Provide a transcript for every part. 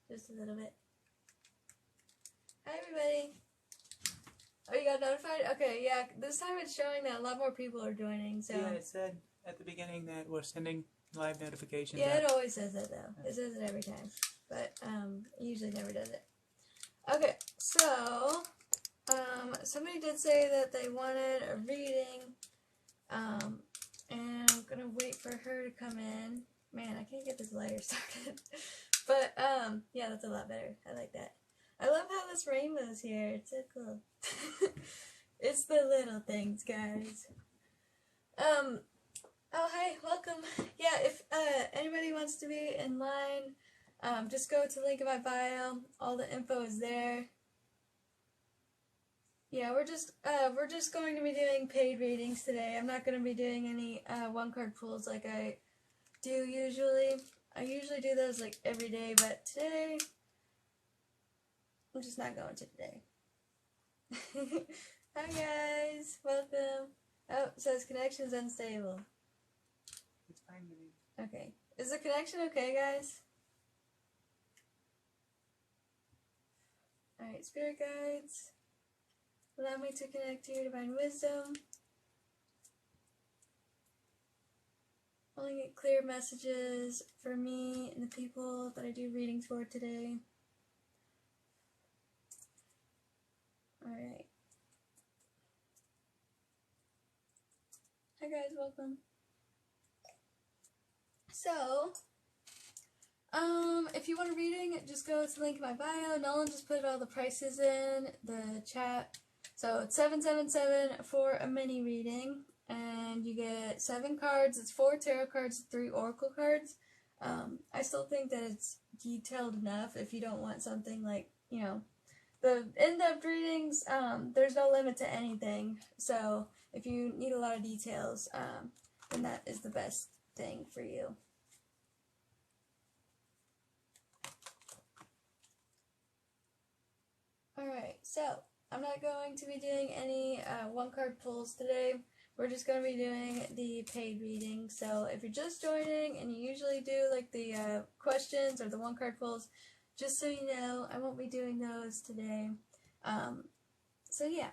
just a little bit. Hi everybody. Oh, you got notified? Okay, yeah, this time it's showing that a lot more people are joining, so... Yeah, it said at the beginning that we're sending live notifications Yeah, out. it always says that, though. It says it every time, but, it usually never does it. Okay, so, somebody did say that they wanted a reading, and I'm gonna wait for her to come in. Man, I can't get this lighter started. But, yeah, that's a lot better. I like that. I love how this rainbow's here. It's so cool. It's the little things, guys. Oh, hi, welcome. Yeah, if, anybody wants to be in line, just go to the link in my bio. All the info is there. Yeah, we're just going to be doing paid readings today. I'm not going to be doing any, one-card pulls like I do usually. I usually do those, like, every day, but today, I'm just not going to today. Hi guys, welcome. Oh, it says connection's unstable. It's fine to me. Okay. Is the connection okay, guys? Alright, spirit guides. Allow me to connect to your divine wisdom. Only get clear messages for me and the people that I do readings for today. Alright. Hi guys, welcome. So, if you want a reading, just go to the link in my bio. Nolan just put all the prices in the chat. So it's $777 for a mini reading, and you get 7 cards. It's 4 tarot cards, 3 oracle cards. I still think that it's detailed enough if you don't want something like, you know, the in-depth readings, there's no limit to anything. So if you need a lot of details, then that is the best thing for you. Alright, so I'm not going to be doing any one-card pulls today. We're just going to be doing the paid reading. So if you're just joining and you usually do like the questions or the one-card pulls, just so you know, I won't be doing those today. So yeah,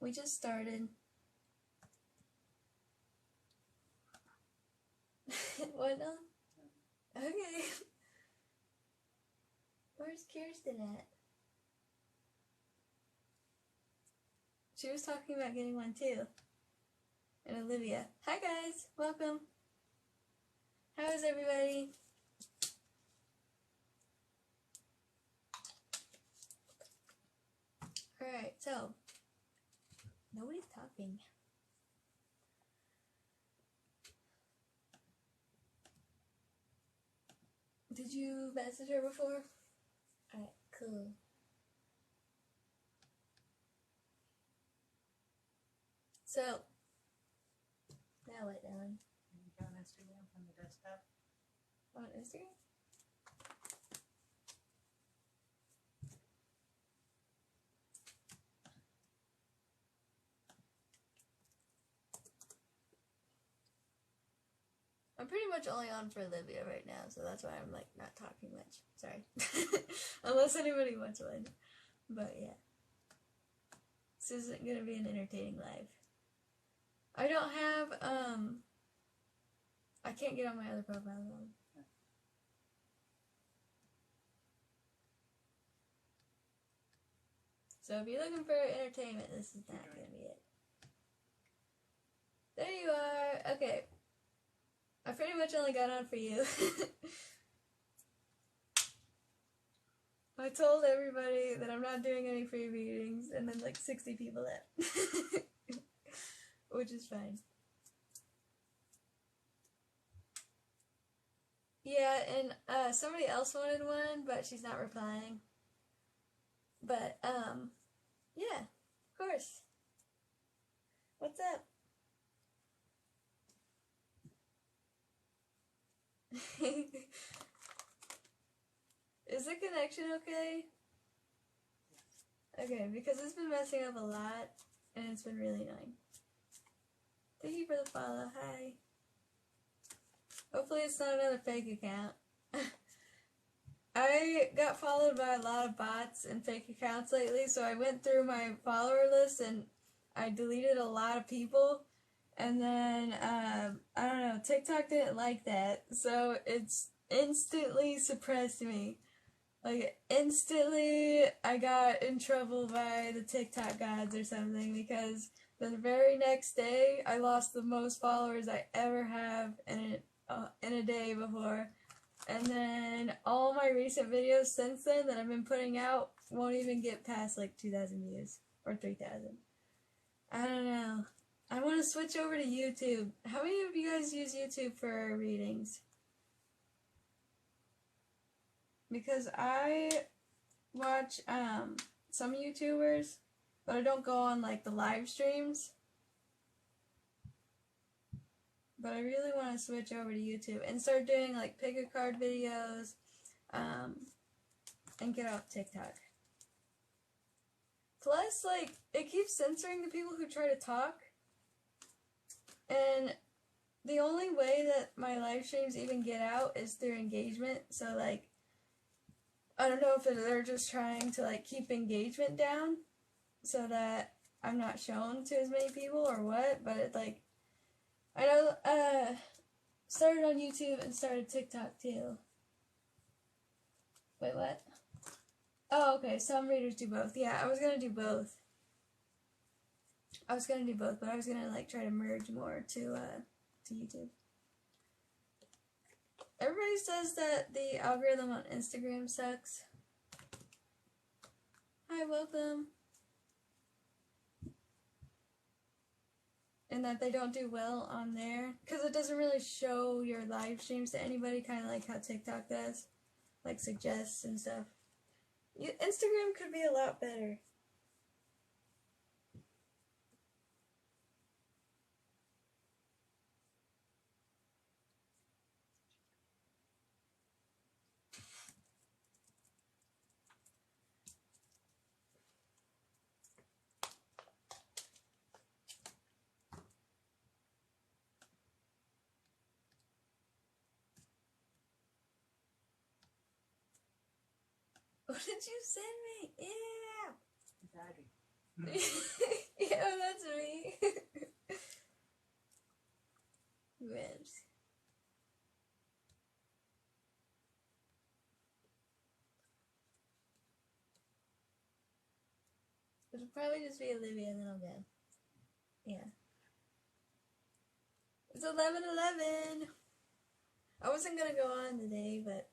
we just started. What now? Okay. Where's Kirsten at? She was talking about getting one too. And Olivia. Hi guys, welcome. How is everybody? Alright, so nobody's talking. Did you message her before? Alright, cool. So, now what, Ellen? Can you go on Instagram from the desktop? On Instagram? I'm pretty much only on for Olivia right now, so that's why I'm like not talking much. Sorry. Unless anybody wants one. But yeah. This isn't gonna be an entertaining live. I don't have, I can't get on my other profile though. So if you're looking for entertainment, this is not gonna be it. There you are. Okay. I pretty much only got on for you. I told everybody that I'm not doing any free readings, and then like 60 people left. Which is fine. Yeah, and somebody else wanted one, but she's not replying. But, yeah, of course. What's up? Is the connection okay? Okay, because it's been messing up a lot, and it's been really annoying. Thank you for the follow, hi. Hopefully it's not another fake account. I got followed by a lot of bots and fake accounts lately, so I went through my follower list and I deleted a lot of people. And then, I don't know, TikTok didn't like that, so it's instantly suppressed me. Like, instantly, I got in trouble by the TikTok gods or something, because the very next day, I lost the most followers I ever have in a day before. And then all my recent videos since then that I've been putting out won't even get past like 2,000 views or 3,000. I don't know. I want to switch over to YouTube. How many of you guys use YouTube for readings? Because I watch some YouTubers, but I don't go on like the live streams. But I really want to switch over to YouTube and start doing like pick a card videos, and get off TikTok. Plus, like, it keeps censoring the people who try to talk, and the only way that my live streams even get out is through engagement. So like, I don't know if they're just trying to like keep engagement down so that I'm not shown to as many people or what, but it, like, I know, started on YouTube and started TikTok too. Wait, what? Oh, okay, some readers do both. Yeah, I was gonna do both. But I was gonna, like, try to merge more to YouTube. Everybody says that the algorithm on Instagram sucks. Hi, welcome. And that they don't do well on there, because it doesn't really show your live streams to anybody, kind of like how TikTok does, like suggests and stuff. Instagram could be a lot better. What did you send me? Yeah! Yeah, that's me. Ribs. It'll probably just be Olivia and then I'll go. Yeah. It's 11:11. I wasn't gonna go on today, but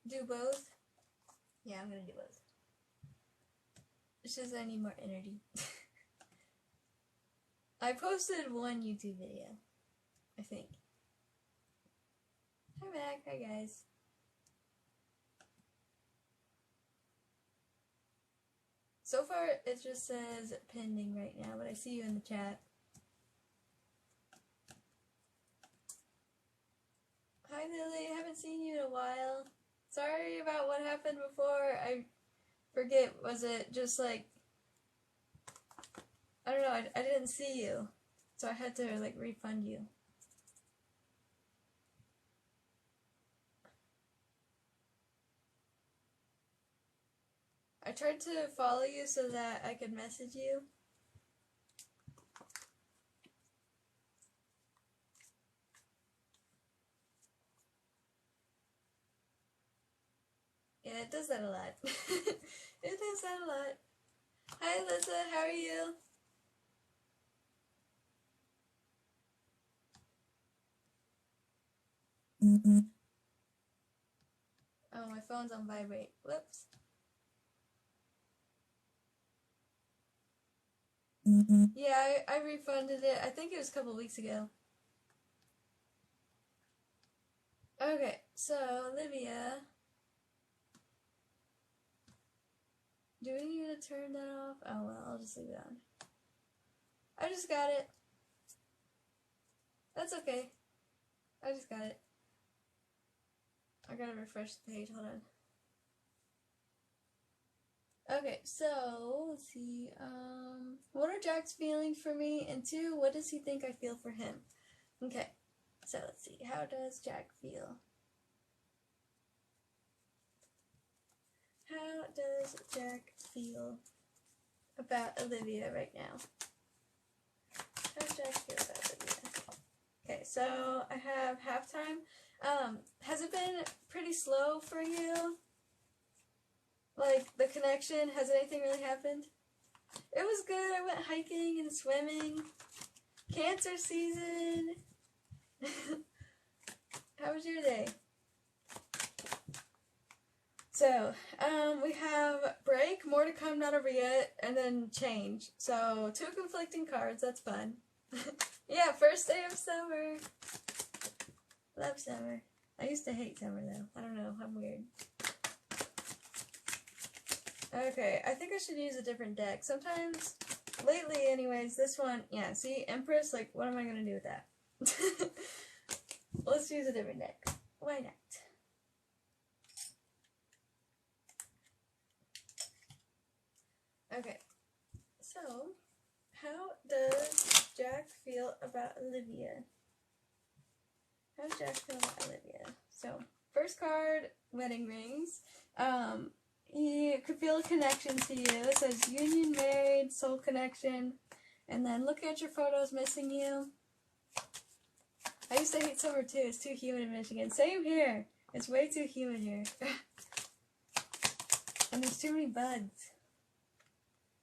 do both? Yeah, I'm gonna do both. It's just I need more energy. I posted one YouTube video, I think. Hi Mac, hi guys. So far it just says pending right now, but I see you in the chat. Hi Lily, I haven't seen you in a while. Sorry about what happened before. I forget, was it just like, I don't know, I didn't see you, so I had to like refund you. I tried to follow you so that I could message you. Yeah, it does that a lot. It does that a lot. Hi Alyssa, how are you? Oh, my phone's on vibrate. Whoops. Yeah, I refunded it. I think it was a couple weeks ago. Okay, so Olivia. Do we need to turn that off? Oh well, I'll just leave it on. I just got it. That's okay. I just got it. I gotta refresh the page, hold on. Okay, so let's see. What are Jack's feelings for me? And two, what does he think I feel for him? Okay, so let's see. How does Jack feel? How does Jack feel about Olivia right now? How does Jack feel about Olivia? Okay, so I have halftime. Has it been pretty slow for you? Like, the connection, has anything really happened? It was good. I went hiking and swimming. Cancer season. How was your day? So, we have break, more to come, not over yet, and then change. So, 2 conflicting cards. That's fun. Yeah, first day of summer. Love summer. I used to hate summer, though. I don't know. I'm weird. Okay, I think I should use a different deck. Sometimes, lately anyways, this one, yeah, see, Empress, like, what am I going to do with that? Let's use a different deck. Why not? Okay, so, how does Jack feel about Olivia? How does Jack feel about Olivia? So, first card, wedding rings. He could feel a connection to you. It says union, married, soul connection. And then look at your photos, missing you. I used to hate summer too. It's too humid in Michigan. Same here. It's way too humid here. And there's too many bugs.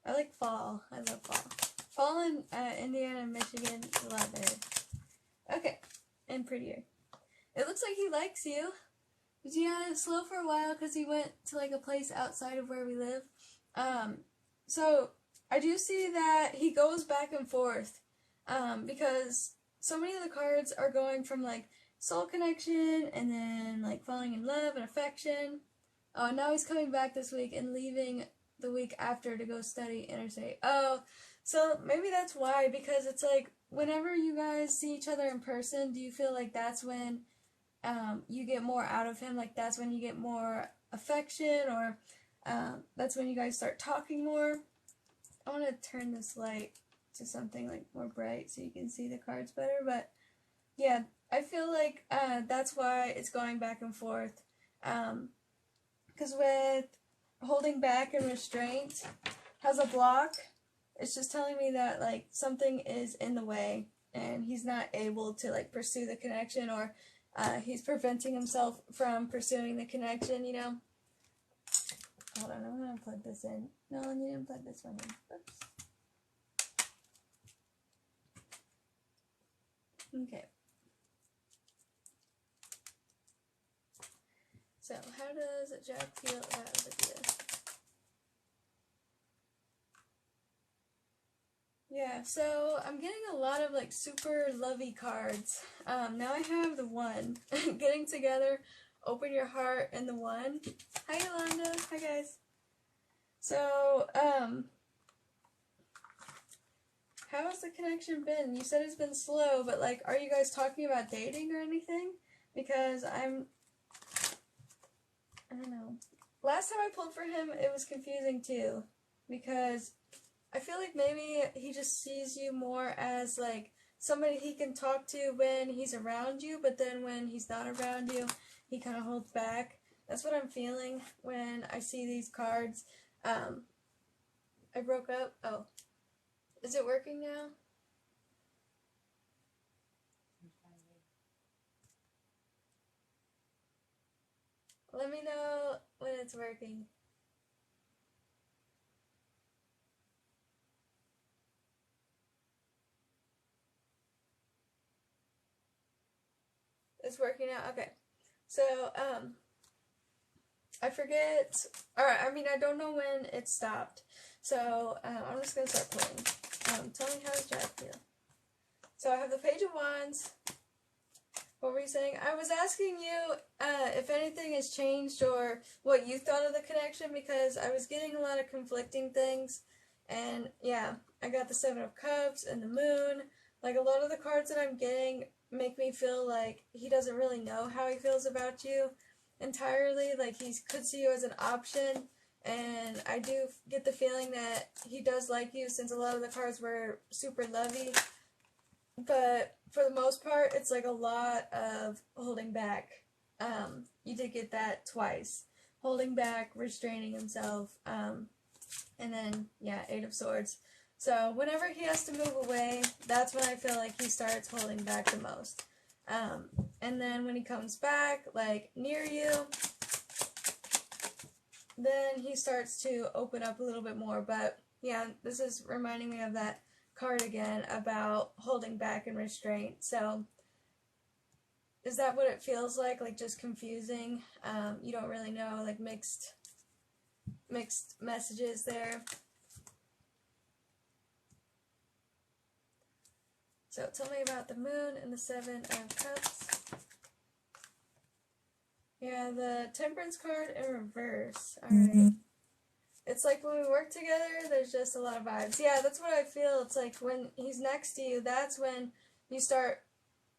I like fall. I love fall. Fall in Indiana and Michigan is a lot better. Okay. And prettier. It looks like he likes you. But yeah, slow for a while because he went to like a place outside of where we live. So I do see that he goes back and forth because so many of the cards are going from like soul connection and then like falling in love and affection. Oh, and now he's coming back this week and leaving the week after to go study interstate. Oh, so maybe that's why, because it's like whenever you guys see each other in person, do you feel like that's when you get more out of him, like that's when you get more affection, or that's when you guys start talking more? I want to turn this light to something like more bright so you can see the cards better, but yeah, I feel like that's why it's going back and forth, because with holding back and restraint has a block, it's just telling me that like something is in the way and he's not able to like pursue the connection, or he's preventing himself from pursuing the connection, you know? Hold on, I'm going to plug this in. No, you didn't plug this one in. Oops. Okay. So, how does Jack feel about Olivia? Yeah, so I'm getting a lot of like super lovey cards. Now I have the one. Getting together, open your heart, and the one. Hi Yolanda. Hi guys. So, how has the connection been? You said it's been slow, but like, are you guys talking about dating or anything? Because I don't know. Last time I pulled for him, it was confusing too, because I feel like maybe he just sees you more as like somebody he can talk to when he's around you, but then when he's not around you, he kind of holds back. That's what I'm feeling when I see these cards. I broke up. Oh, is it working now? Let me know when it's working. It's working now? Okay. So, I forget, or I mean, I don't know when it stopped. So, I'm just going to start pulling. Tell me, how does Jack feel? So, I have the Page of Wands. What were you saying? I was asking you if anything has changed or what you thought of the connection, because I was getting a lot of conflicting things. And yeah, I got the Seven of Cups and the Moon. Like, a lot of the cards that I'm getting make me feel like he doesn't really know how he feels about you entirely. Like, he could see you as an option, And I do get the feeling that he does like you, since a lot of the cards were super lovey. But for the most part, it's like a lot of holding back. You did get that twice. Holding back, restraining himself, and then, yeah, Eight of Swords. So whenever he has to move away, that's when I feel like he starts holding back the most. And then when he comes back, like, near you, then he starts to open up a little bit more. But, yeah, this is reminding me of that card again about holding back and restraint. So, is that what it feels like? Like, just confusing? You don't really know, like, mixed messages there. So tell me about the Moon and the Seven of Cups. Yeah, the Temperance card in reverse. Alright. It's like when we work together, there's just a lot of vibes. Yeah, that's what I feel. It's like when he's next to you, that's when you start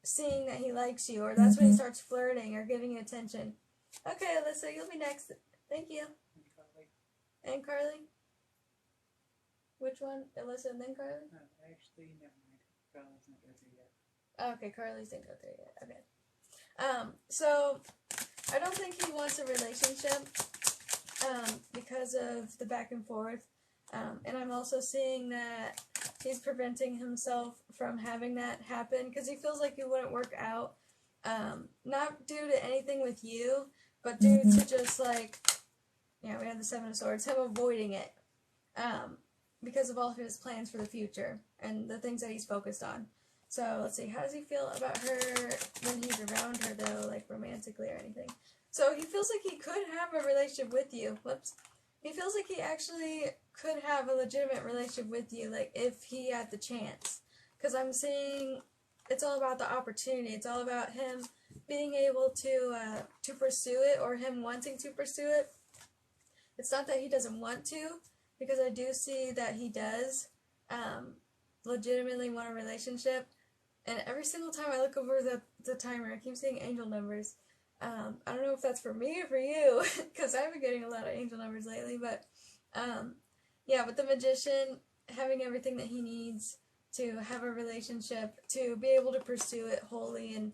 seeing that he likes you, or that's when he starts flirting or giving you attention. Okay, Alyssa, you'll be next. Thank you. And Carly? Which one? Alyssa and then Carly? Actually, never mind. Carly's not go through yet. Oh, okay, Carly's didn't go through yet. Okay. So I don't think he wants a relationship, because of the back and forth. And I'm also seeing that he's preventing himself from having that happen because he feels like it wouldn't work out. Not due to anything with you, but due to just like, yeah, we have the Seven of Swords, him avoiding it. Because of all of his plans for the future and the things that he's focused on. So let's see, how does he feel about her when he's around her though, like romantically or anything? So he feels like he could have a relationship with you. Whoops. He feels like he actually could have a legitimate relationship with you, like if he had the chance. Because I'm seeing it's all about the opportunity. It's all about him being able to pursue it, or him wanting to pursue it. It's not that he doesn't want to, because I do see that he does legitimately want a relationship. And every single time I look over the timer, I keep seeing angel numbers. I don't know if that's for me or for you, because I've been getting a lot of angel numbers lately. But, yeah, with the Magician, having everything that he needs to have a relationship, to be able to pursue it wholly and,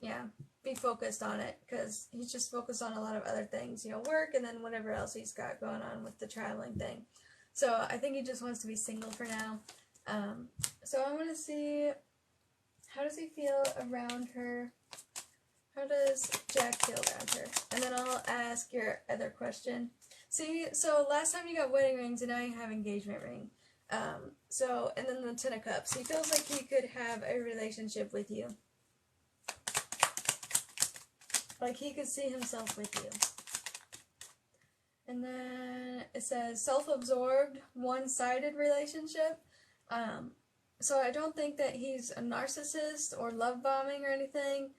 yeah, be focused on it, because he's just focused on a lot of other things, you know, work and then whatever else he's got going on with the traveling thing. So I think he just wants to be single for now. So I want to see, how does he feel around her? How does Jack feel around her? And then I'll ask your other question. See, so last time you got wedding rings and now you have engagement ring. So, and then the Ten of Cups. He feels like he could have a relationship with you. Like he could see himself with you. And then it says self-absorbed, one-sided relationship. So I don't think that he's a narcissist or love bombing or anything,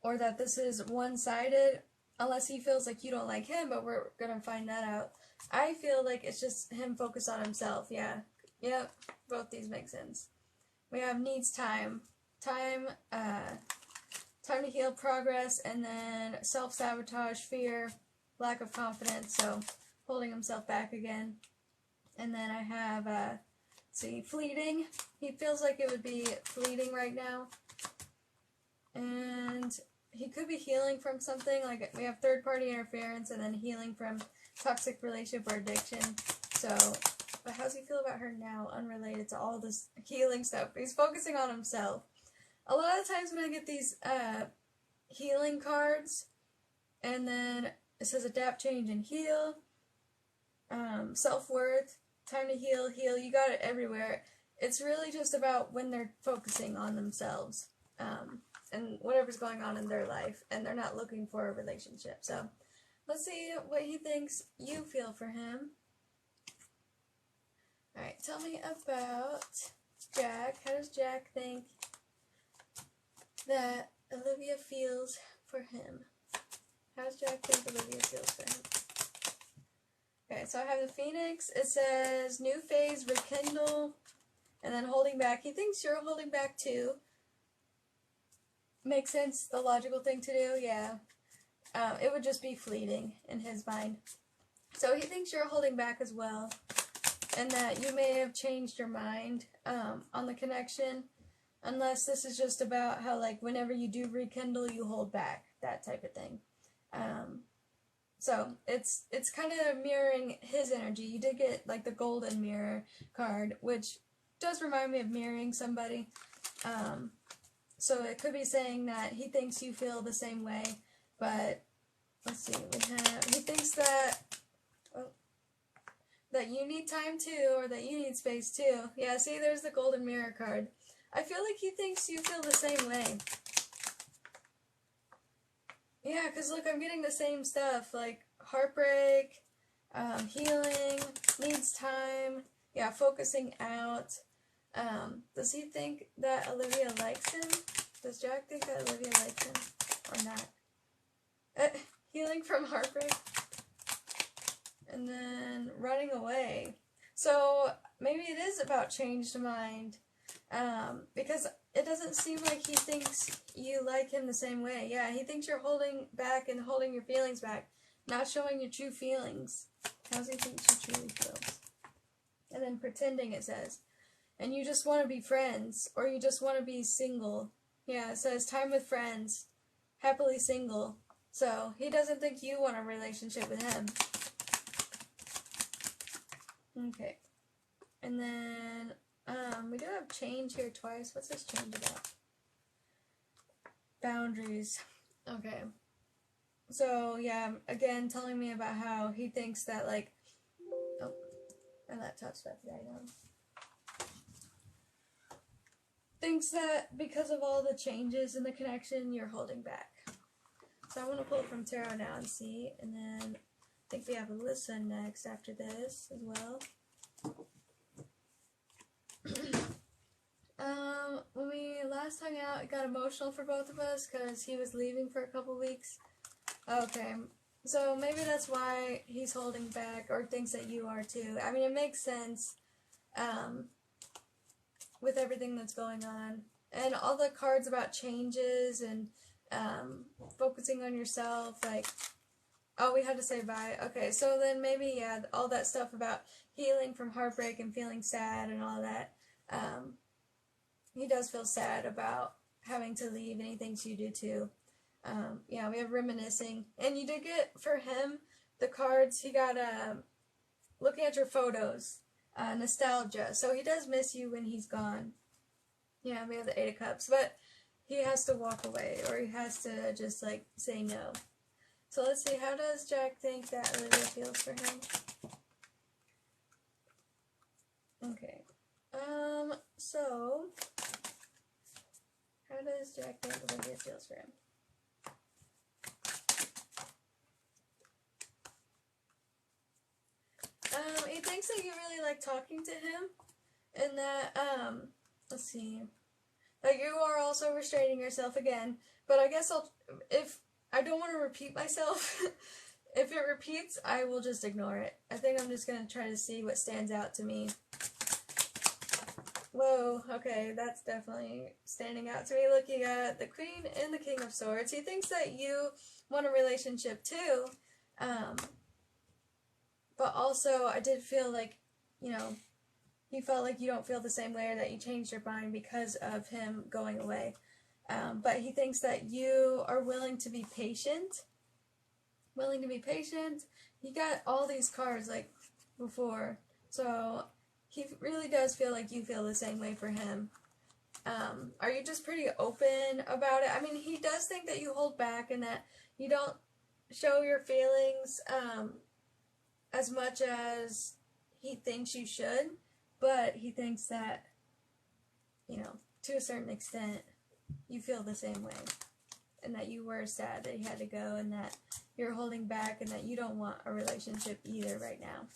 or that this is one-sided, unless he feels like you don't like him, but we're gonna find that out. I feel like it's just him focused on himself, yeah. Yep, both these make sense. We have needs time. Time to heal, progress, and then self-sabotage, fear, lack of confidence, so holding himself back again. And then I have, see, fleeting. He feels like it would be fleeting right now. And he could be healing from something, like we have third-party interference and then healing from toxic relationship or addiction. So, but how does he feel about her now, unrelated to all this healing stuff? He's focusing on himself. A lot of times when I get these healing cards, and then it says adapt, change, and heal, self-worth, time to heal, you got it everywhere. It's really just about when they're focusing on themselves, and whatever's going on in their life, and they're not looking for a relationship. So, let's see what he thinks you feel for him. Alright, tell me about Jack. How does Jack think that Olivia feels for him? How does Jack think Olivia feels for him? Okay, so I have the Phoenix. It says new phase, rekindle, and then holding back. He thinks you're holding back too. Makes sense, the logical thing to do, yeah. It would just be fleeting in his mind. So he thinks you're holding back as well, and that you may have changed your mind on the connection, unless this is just about how, like, whenever you do rekindle, you hold back, that type of thing. So it's kind of mirroring his energy. You did get, like, the golden mirror card, which does remind me of mirroring somebody. So it could be saying that he thinks you feel the same way, but let's see, he thinks that that you need time too, or that you need space too. Yeah, see, there's the golden mirror card. I feel like he thinks you feel the same way. Yeah, because look, I'm getting the same stuff, like heartbreak, healing, needs time, yeah, focusing out. Does he think that Olivia likes him? Does Jack think that Olivia likes him? Or not? Healing from heartbreak. And then running away. So maybe it is about changed mind. Because it doesn't seem like he thinks you like him the same way. Yeah, he thinks you're holding back and holding your feelings back. Not showing your true feelings. How does he think she truly feels? And then pretending, it says. And you just want to be friends. Or you just want to be single. Yeah, it says time with friends. Happily single. So, he doesn't think you want a relationship with him. Okay. And then, we do have change here twice. What's this change about? Boundaries. Okay. So, yeah, again, telling me about how he thinks that, like, oh, and that touched that item. Thinks that because of all the changes in the connection, you're holding back. So I want to pull it from tarot now and see, and then I think we have a listen next after this as well. When we last hung out, it got emotional for both of us because he was leaving for a couple weeks. Okay, so maybe that's why he's holding back, or thinks that you are too. I mean, it makes sense with everything that's going on. And all the cards about changes and focusing on yourself, like, oh, we had to say bye. Okay, so then maybe, yeah, all that stuff about healing from heartbreak and feeling sad and all that. He does feel sad about having to leave, and he thinks you do too. Yeah, we have reminiscing. And you did get, for him, the cards, he got, looking at your photos, nostalgia. So he does miss you when he's gone. Yeah, we have the 8 of Cups, but he has to walk away, or he has to just, like, say no. So let's see, how does Jack think that Olivia feels for him? Okay. So, how does Jack think Olivia feels for him? He thinks that you really like talking to him, and that, let's see, that you are also restraining yourself again, but I guess if I don't want to repeat myself, if it repeats, I will just ignore it. I think I'm just going to try to see what stands out to me. Whoa, okay, that's definitely standing out to me, looking at the Queen and the King of Swords. He thinks that you want a relationship too, but also I did feel like, you know, he felt like you don't feel the same way, or that you changed your mind because of him going away. But he thinks that you are willing to be patient. Willing to be patient. He got all these cards, like, before. So, he really does feel like you feel the same way for him. Are you just pretty open about it? I mean, he does think that you hold back and that you don't show your feelings as much as he thinks you should. But he thinks that, you know, to a certain extent, you feel the same way. And that you were sad that he had to go, and that you're holding back, and that you don't want a relationship either right now.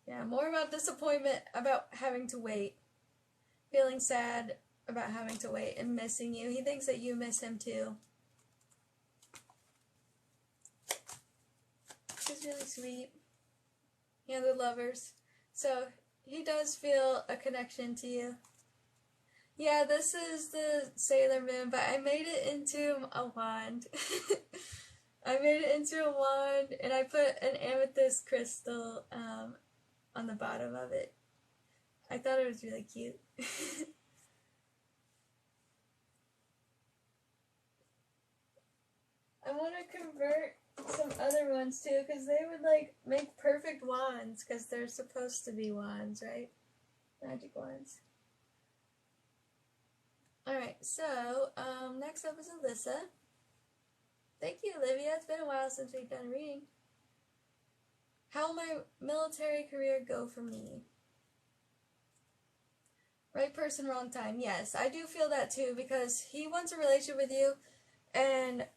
Yeah, more about disappointment about having to wait. Feeling sad about having to wait and missing you. He thinks that you miss him too. He's really sweet. Yeah, the lovers. So, he does feel a connection to you. Yeah, this is the Sailor Moon, but I made it into a wand. I made it into a wand, and I put an amethyst crystal on the bottom of it. I thought it was really cute. I want to convert some other ones too, because they would like make perfect wands, because they're supposed to be wands, right? Magic wands. Alright, so next up is Alyssa. Thank you, Olivia. It's been a while since we've done a reading. How will my military career go for me? Right person, wrong time. Yes, I do feel that too, because he wants a relationship with you, and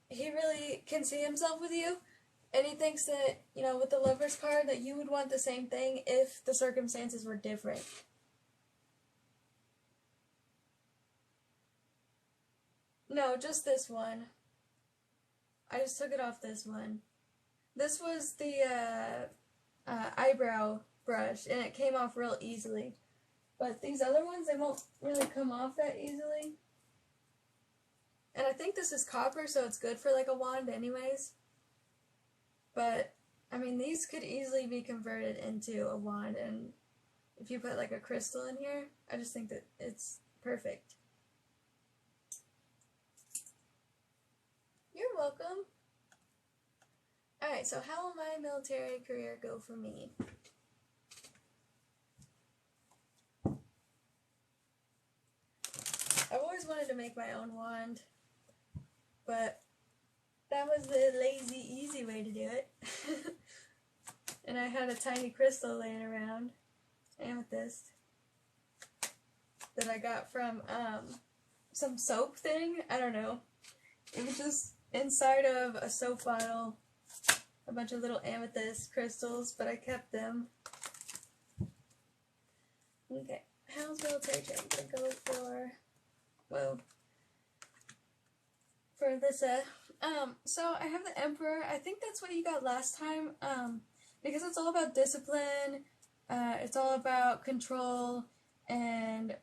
he really can see himself with you, and he thinks that, you know, with the Lover's card, that you would want the same thing if the circumstances were different. No, just this one. I just took it off this one. This was the eyebrow brush, and it came off real easily. But these other ones, they won't really come off that easily. And I think this is copper, so it's good for like a wand anyways. But, I mean, these could easily be converted into a wand, and if you put like a crystal in here, I just think that it's perfect. You're welcome. Alright, so how will my military career go for me? I've always wanted to make my own wand, but that was the lazy, easy way to do it. And I had a tiny crystal laying around, amethyst, that I got from some soap thing. I don't know. It was just inside of a soap bottle, a bunch of little amethyst crystals, but I kept them. Okay, how's military training gonna go for? Whoa. For Alyssa. So I have the Emperor. I think that's what you got last time, because it's all about discipline, it's all about control, and,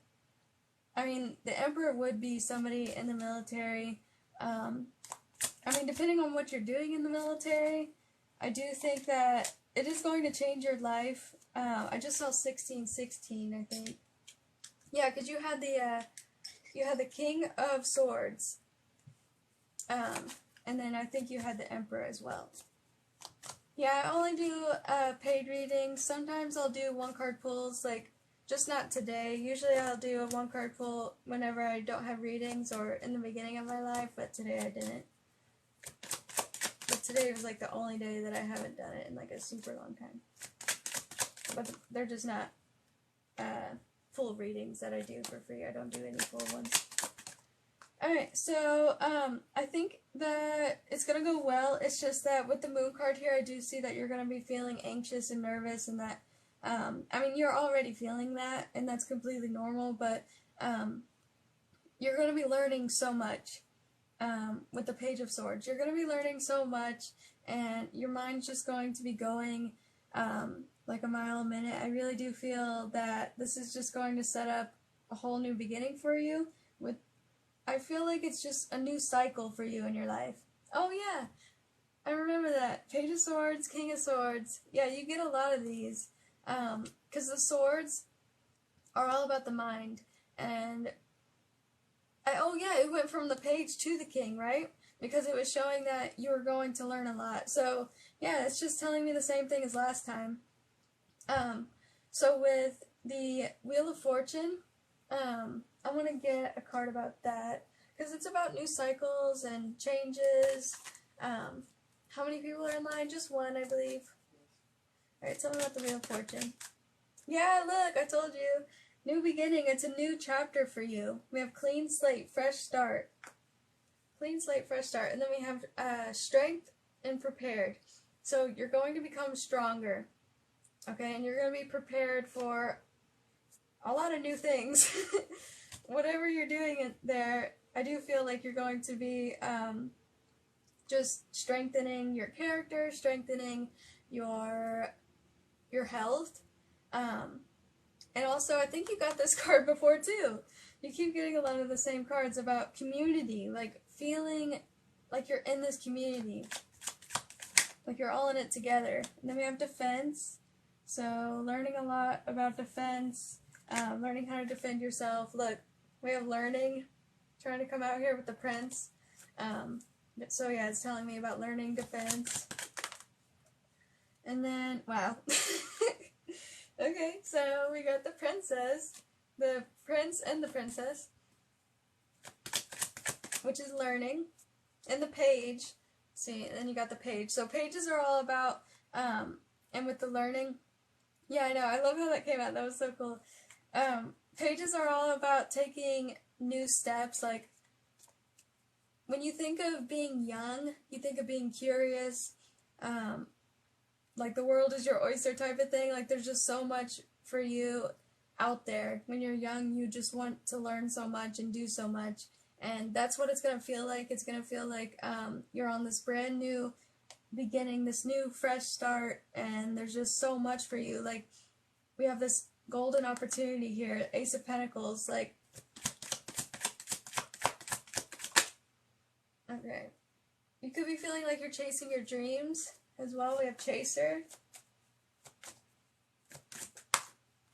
I mean, the Emperor would be somebody in the military. I mean, depending on what you're doing in the military, I do think that it is going to change your life. I just saw 1616, I think. Yeah, because you had the King of Swords. And then I think you had the Emperor as well. Yeah, I only do paid readings. Sometimes I'll do one-card pulls, like, just not today. Usually I'll do a one-card pull whenever I don't have readings or in the beginning of my life, but today I didn't. But today was like the only day that I haven't done it in like a super long time. But they're just not full readings that I do for free. I don't do any full ones. Alright, so I think that it's going to go well. It's just that with the moon card here, I do see that you're going to be feeling anxious and nervous, and that, I mean, you're already feeling that, and that's completely normal, but you're going to be learning so much with the Page of Swords. You're going to be learning so much, and your mind's just going to be going like a mile a minute. I really do feel that this is just going to set up a whole new beginning for you. I feel like it's just a new cycle for you in your life. Oh yeah, I remember that. Page of Swords, King of Swords. Yeah, you get a lot of these. Because the swords are all about the mind. And, oh yeah, it went from the page to the king, right? Because it was showing that you were going to learn a lot. So, yeah, it's just telling me the same thing as last time. So with the Wheel of Fortune, I want to get a card about that, because it's about new cycles and changes. How many people are in line? Just one, I believe. Alright, tell me about the Wheel of Fortune. Yeah, look, I told you. New beginning, it's a new chapter for you. We have clean slate, fresh start. Clean slate, fresh start. And then we have strength and prepared. So you're going to become stronger. Okay, and you're going to be prepared for a lot of new things. Whatever you're doing there, I do feel like you're going to be just strengthening your character, strengthening your health. And also, I think you got this card before too. You keep getting a lot of the same cards about community, like feeling like you're in this community. Like you're all in it together. And then we have defense. So learning a lot about defense, learning how to defend yourself. Look, we have learning, trying to come out here with the prince. So yeah, it's telling me about learning defense. And then, wow. Okay, so we got the princess, the prince and the princess, which is learning, and the page. See, and then you got the page. So pages are all about, and with the learning, yeah, I know, I love how that came out. That was so cool. Pages are all about taking new steps. Like, when you think of being young, you think of being curious, like the world is your oyster type of thing. Like there's just so much for you out there. When you're young, you just want to learn so much and do so much. And that's what it's going to feel like. It's going to feel like you're on this brand new beginning, this new fresh start, and there's just so much for you. Like, we have this golden opportunity here, Ace of Pentacles, like, okay. You could be feeling like you're chasing your dreams as well. We have Chaser.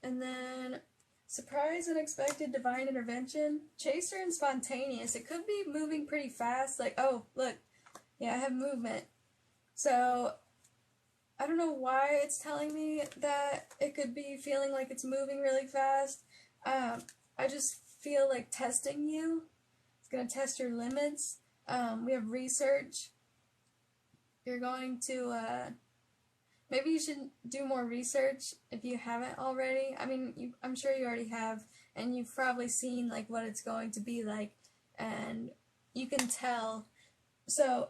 And then surprise, unexpected, divine intervention. Chaser and spontaneous. It could be moving pretty fast. Like, oh, look. Yeah, I have movement. So, I don't know why it's telling me that it could be feeling like it's moving really fast. I just feel like testing you. It's going to test your limits. We have research. You're going to, maybe you should do more research if you haven't already. I mean, I'm sure you already have, and you've probably seen, like, what it's going to be like, and you can tell. So,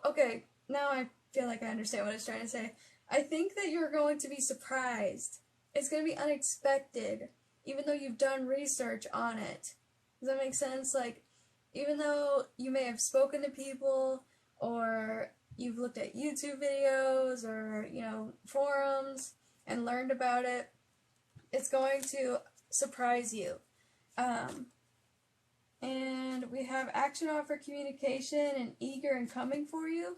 okay, now I feel like I understand what it's trying to say. I think that you're going to be surprised. It's going to be unexpected, even though you've done research on it. Does that make sense? Like, even though you may have spoken to people, or you've looked at YouTube videos, or, you know, forums, and learned about it, it's going to surprise you. And we have action offer, communication, and eager and coming for you.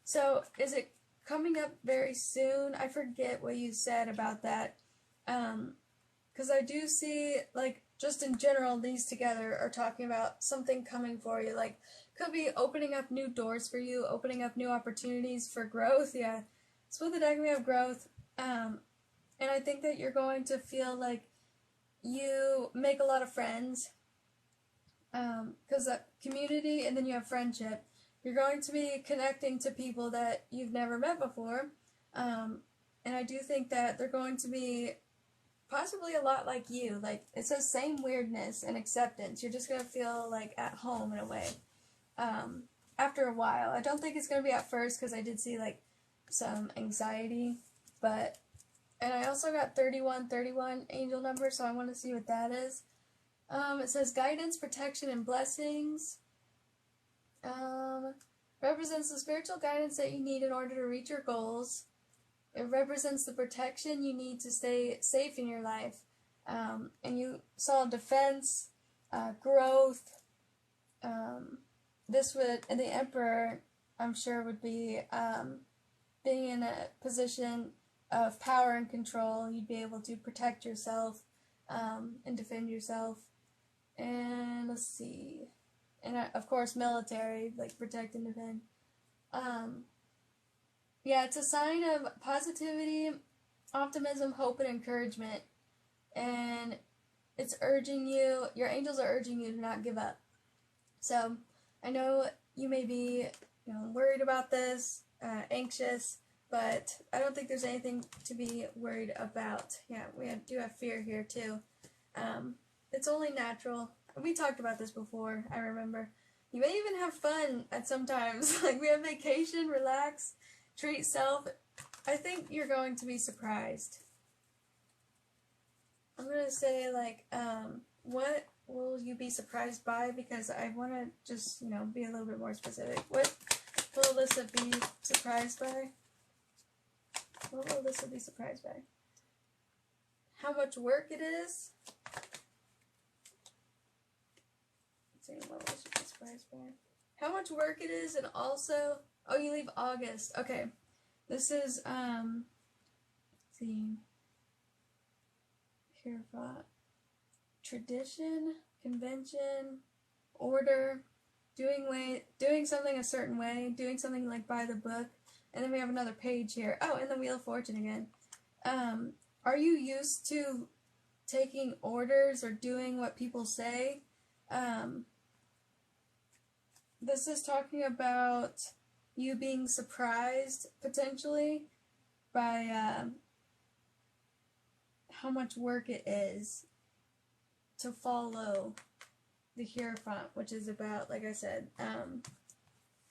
So, is it coming up very soon? I forget what you said about that. Because I do see, like, just in general, these together are talking about something coming for you. Like, could be opening up new doors for you, opening up new opportunities for growth. Yeah, so with the deck we have growth. And I think that you're going to feel like you make a lot of friends. Because community, and then you have friendship. You're going to be connecting to people that you've never met before. And I do think that they're going to be possibly a lot like you. Like, it says same weirdness and acceptance. You're just going to feel like at home in a way. After a while. I don't think it's going to be at first, because I did see, like, some anxiety. But, and I also got 3131 angel number, so I want to see what that is. It says guidance, protection, and blessings. Represents the spiritual guidance that you need in order to reach your goals. It represents the protection you need to stay safe in your life. And you saw defense, growth. This would, and the Emperor, I'm sure, would be being in a position of power and control. You'd be able to protect yourself and defend yourself. And let's see. And of course, military, like protect and defend. Yeah, it's a sign of positivity, optimism, hope, and encouragement. And it's urging you, your angels are urging you to not give up. So, I know you may be, you know, worried about this, anxious, but I don't think there's anything to be worried about. Yeah, we do have fear here too. It's only natural. We talked about this before, I remember. You may even have fun at some times. Like, we have vacation, relax, treat self. I think you're going to be surprised. I'm going to say, like, what will you be surprised by? Because I want to just, you know, be a little bit more specific. What will Alyssa be surprised by? What will Alyssa be surprised by? How much work it is? Let's see, what will she be surprised by? how much work it is, and also, oh, you leave August. Okay. This is, let's see. Here, tradition, convention, order, doing something a certain way, doing something like by the book, and then we have another page here. Oh, and the Wheel of Fortune again. Are you used to taking orders or doing what people say? This is talking about you being surprised, potentially, by how much work it is to follow the Hierophant, which is about, like I said,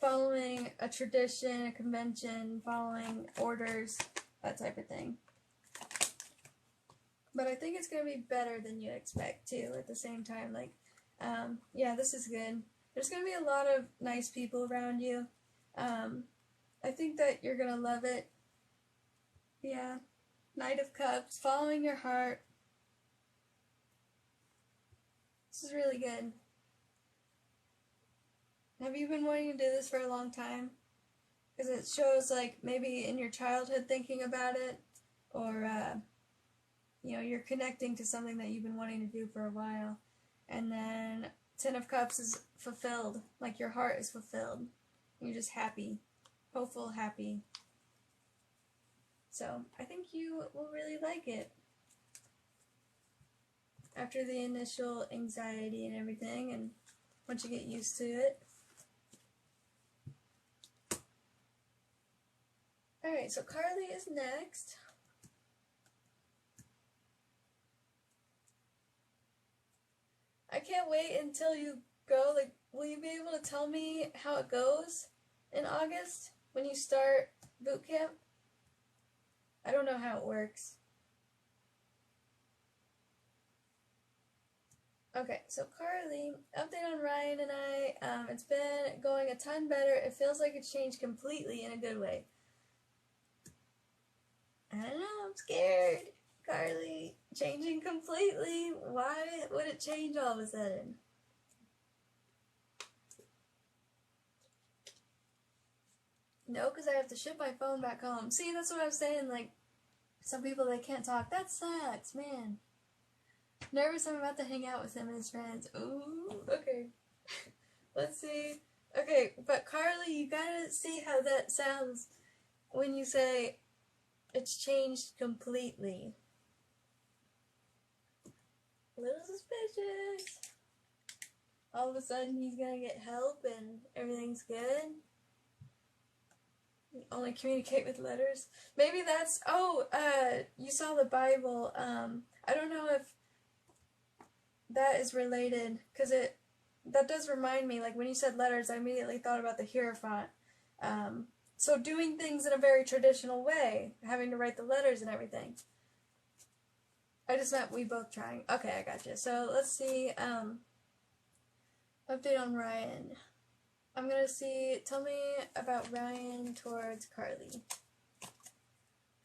following a tradition, a convention, following orders, that type of thing. But I think it's going to be better than you expect, too, at the same time. Like, yeah, this is good. There's going to be a lot of nice people around you. I think that you're going to love it. Yeah. Knight of Cups, following your heart. This is really good. Have you been wanting to do this for a long time? Because it shows, like, maybe in your childhood thinking about it, or, you know, you're connecting to something that you've been wanting to do for a while. And then Ten of Cups is fulfilled. Like, your heart is fulfilled. You're just happy. Hopeful, happy. So, I think you will really like it. After the initial anxiety and everything, and once you get used to it. Alright, so Carly is next. I can't wait until you go. Like, will you be able to tell me how it goes in August when you start boot camp? I don't know how it works. Okay, so Carly, update on Ryan and I. It's been going a ton better. It feels like it's changed completely in a good way. I don't know, I'm scared. Carly, changing completely. Why would it change all of a sudden? No, because I have to ship my phone back home. See, that's what I was saying, like, some people, they can't talk. That sucks, man. Nervous I'm about to hang out with him and his friends. Ooh, okay. Let's see. Okay, but Carly, you gotta see how that sounds when you say it's changed completely. A little suspicious. All of a sudden he's gonna get help and everything's good. Only communicate with letters. Maybe that's, you saw the Bible. I don't know if that is related, because that does remind me, like when you said letters, I immediately thought about the Hierophant. So doing things in a very traditional way, having to write the letters and everything. I just meant we both trying. Okay, I gotcha. So let's see, update on Ryan. I'm gonna see, tell me about Ryan towards Carly.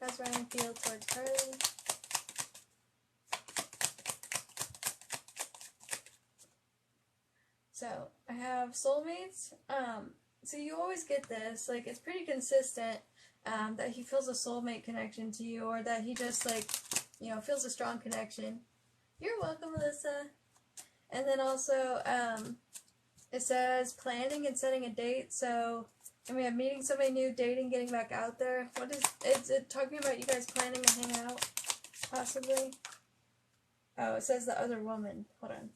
How's Ryan feel towards Carly? So, I have soulmates. So you always get this, like, it's pretty consistent, that he feels a soulmate connection to you, or that he just, like, you know, feels a strong connection. You're welcome, Melissa. And then also, it says planning and setting a date, so, and we have meeting somebody new, dating, getting back out there. What is it talking about you guys planning to hang out, possibly? Oh, it says the other woman. Hold on.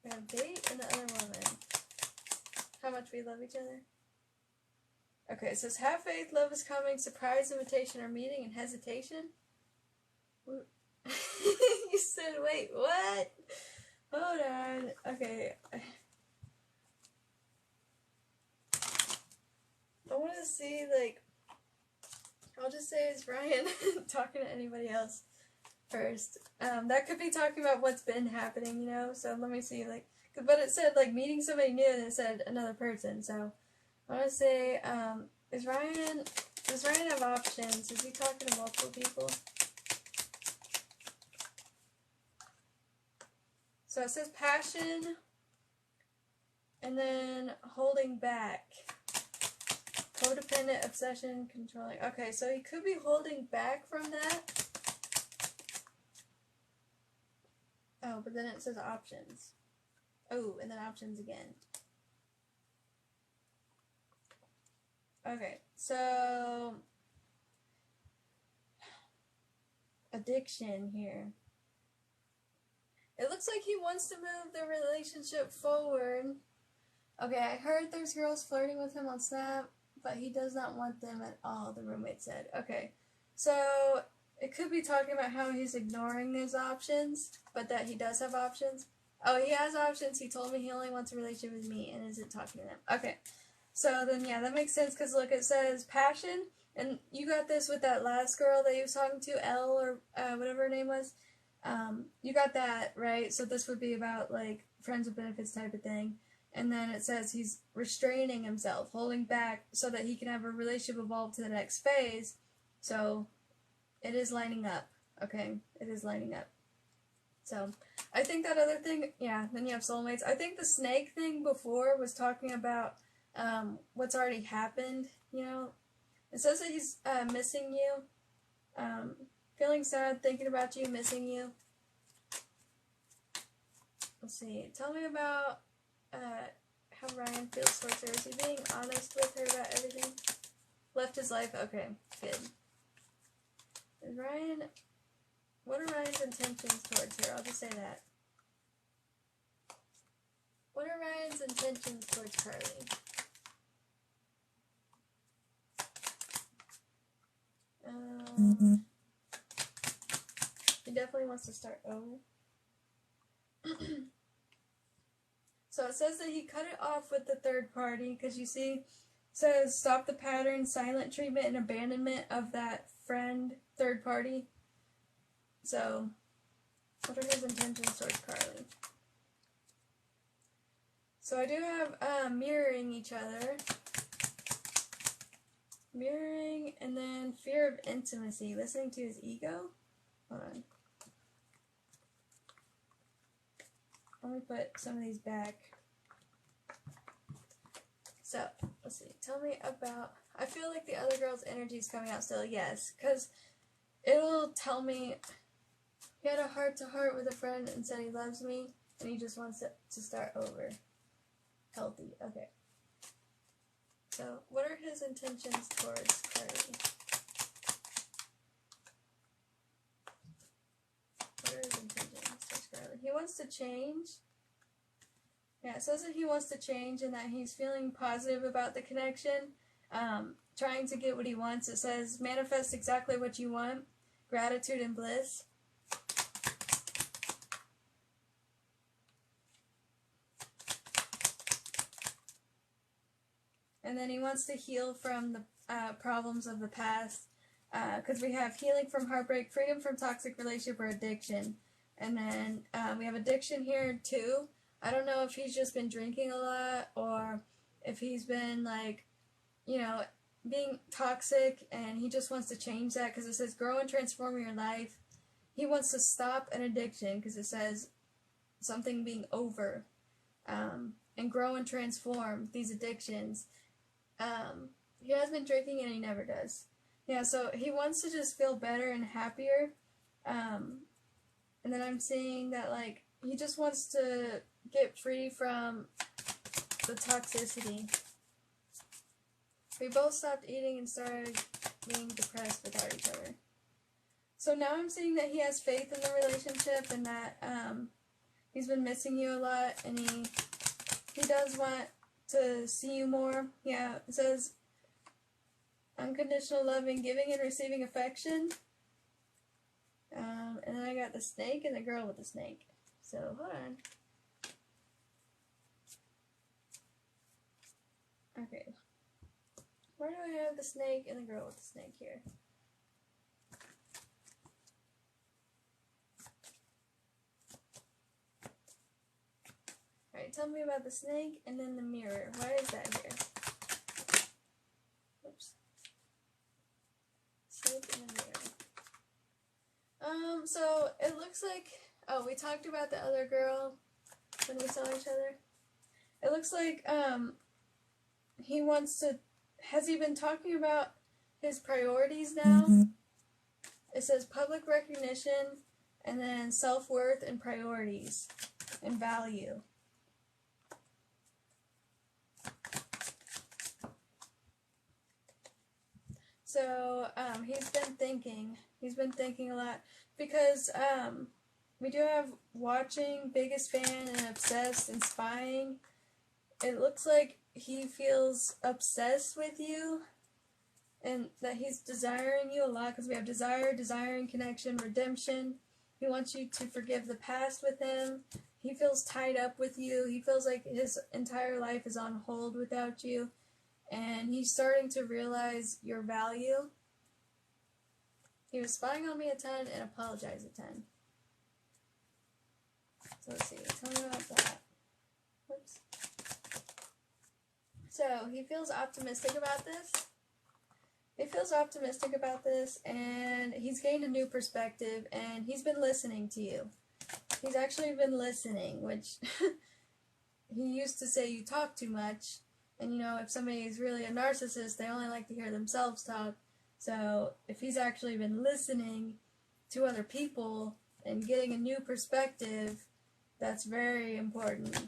We have date and the other woman. How much we love each other. Okay, it says have faith, love is coming, surprise, invitation, or meeting, and hesitation. You said, wait, what? Hold on. Okay. I want to see, like, I'll just say it's Ryan talking to anybody else first. That could be talking about what's been happening, you know, so let me see, like, but it said, like, meeting somebody new, and it said another person, so I want to say, does Ryan have options? Is he talking to multiple people? So it says passion, and then holding back. Codependent, obsession, controlling. Okay, so he could be holding back from that. Oh, but then it says options. Oh, and then options again. Okay, so addiction here. It looks like he wants to move the relationship forward. Okay, I heard there's girls flirting with him on Snap, but he does not want them at all, the roommate said. Okay, so it could be talking about how he's ignoring his options, but that he does have options. Oh, he has options. He told me he only wants a relationship with me and isn't talking to them. Okay, so then, yeah, that makes sense, because look, it says passion, and you got this with that last girl that you was talking to, Elle, or whatever her name was. You got that, right? So this would be about, like, friends with benefits type of thing. And then it says he's restraining himself, holding back so that he can have a relationship evolve to the next phase. So it is lining up. Okay, it is lining up. So I think that other thing, yeah, then you have soulmates. I think the snake thing before was talking about what's already happened, you know. It says that he's missing you, feeling sad, thinking about you, missing you. Let's see. Tell me about how Ryan feels towards her. Is he being honest with her about everything? Left his life? Okay, good. Is Ryan... What are Ryan's intentions towards her? I'll just say that. What are Ryan's intentions towards Carly? He definitely wants to start over. So it says that he cut it off with the third party, because you see, it says stop the pattern, silent treatment, and abandonment of that friend third party. So, what are his intentions towards Carly? So I do have mirroring each other. Mirroring, and then fear of intimacy, listening to his ego. Hold on. Let me put some of these back. So, let's see. Tell me about... I feel like the other girl's energy is coming out still. Yes, because it'll tell me he had a heart-to-heart with a friend and said he loves me, and he just wants to start over. Healthy. Okay. So, what are his intentions towards Carly? What are his intentions towards Carly? He wants to change. Yeah, it says that he wants to change and that he's feeling positive about the connection, trying to get what he wants. It says, manifest exactly what you want, gratitude and bliss. And then he wants to heal from the problems of the past, because we have healing from heartbreak, freedom from toxic relationship or addiction. And then we have addiction here too. I don't know if he's just been drinking a lot, or if he's been, like, you know, being toxic, and he just wants to change that, because it says grow and transform your life. He wants to stop an addiction, because it says something being over, and grow and transform these addictions. He has been drinking and he never does. Yeah, so he wants to just feel better and happier. And then I'm seeing that, like, he just wants to get free from the toxicity. We both stopped eating and started being depressed without each other. So now I'm seeing that he has faith in the relationship, and that he's been missing you a lot, and he does want to see you more. Yeah, it says unconditional loving, giving and receiving affection. And then I got the snake and the girl with the snake. So, hold on. Okay. Where do I have the snake and the girl with the snake here? Alright, tell me about the snake and then the mirror. Why is that here? Oops. Snake and the mirror. So it looks like, oh, we talked about the other girl when we saw each other. It looks like he wants to. Has he been talking about his priorities now? Mm-hmm. It says public recognition, and then self-worth and priorities and value. So he's been thinking a lot, because we do have watching, biggest fan, and obsessed, and spying. It looks like he feels obsessed with you, and that he's desiring you a lot, because we have desire, desiring, connection, redemption. He wants you to forgive the past with him. He feels tied up with you. He feels like his entire life is on hold without you. And he's starting to realize your value. He was spying on me a ton and apologized a ton. So let's see. Tell me about that. Whoops. So he feels optimistic about this. He feels optimistic about this, and he's gained a new perspective, and he's been listening to you. He's actually been listening, which he used to say you talk too much. And, you know, if somebody is really a narcissist, they only like to hear themselves talk. So if he's actually been listening to other people and getting a new perspective, that's very important.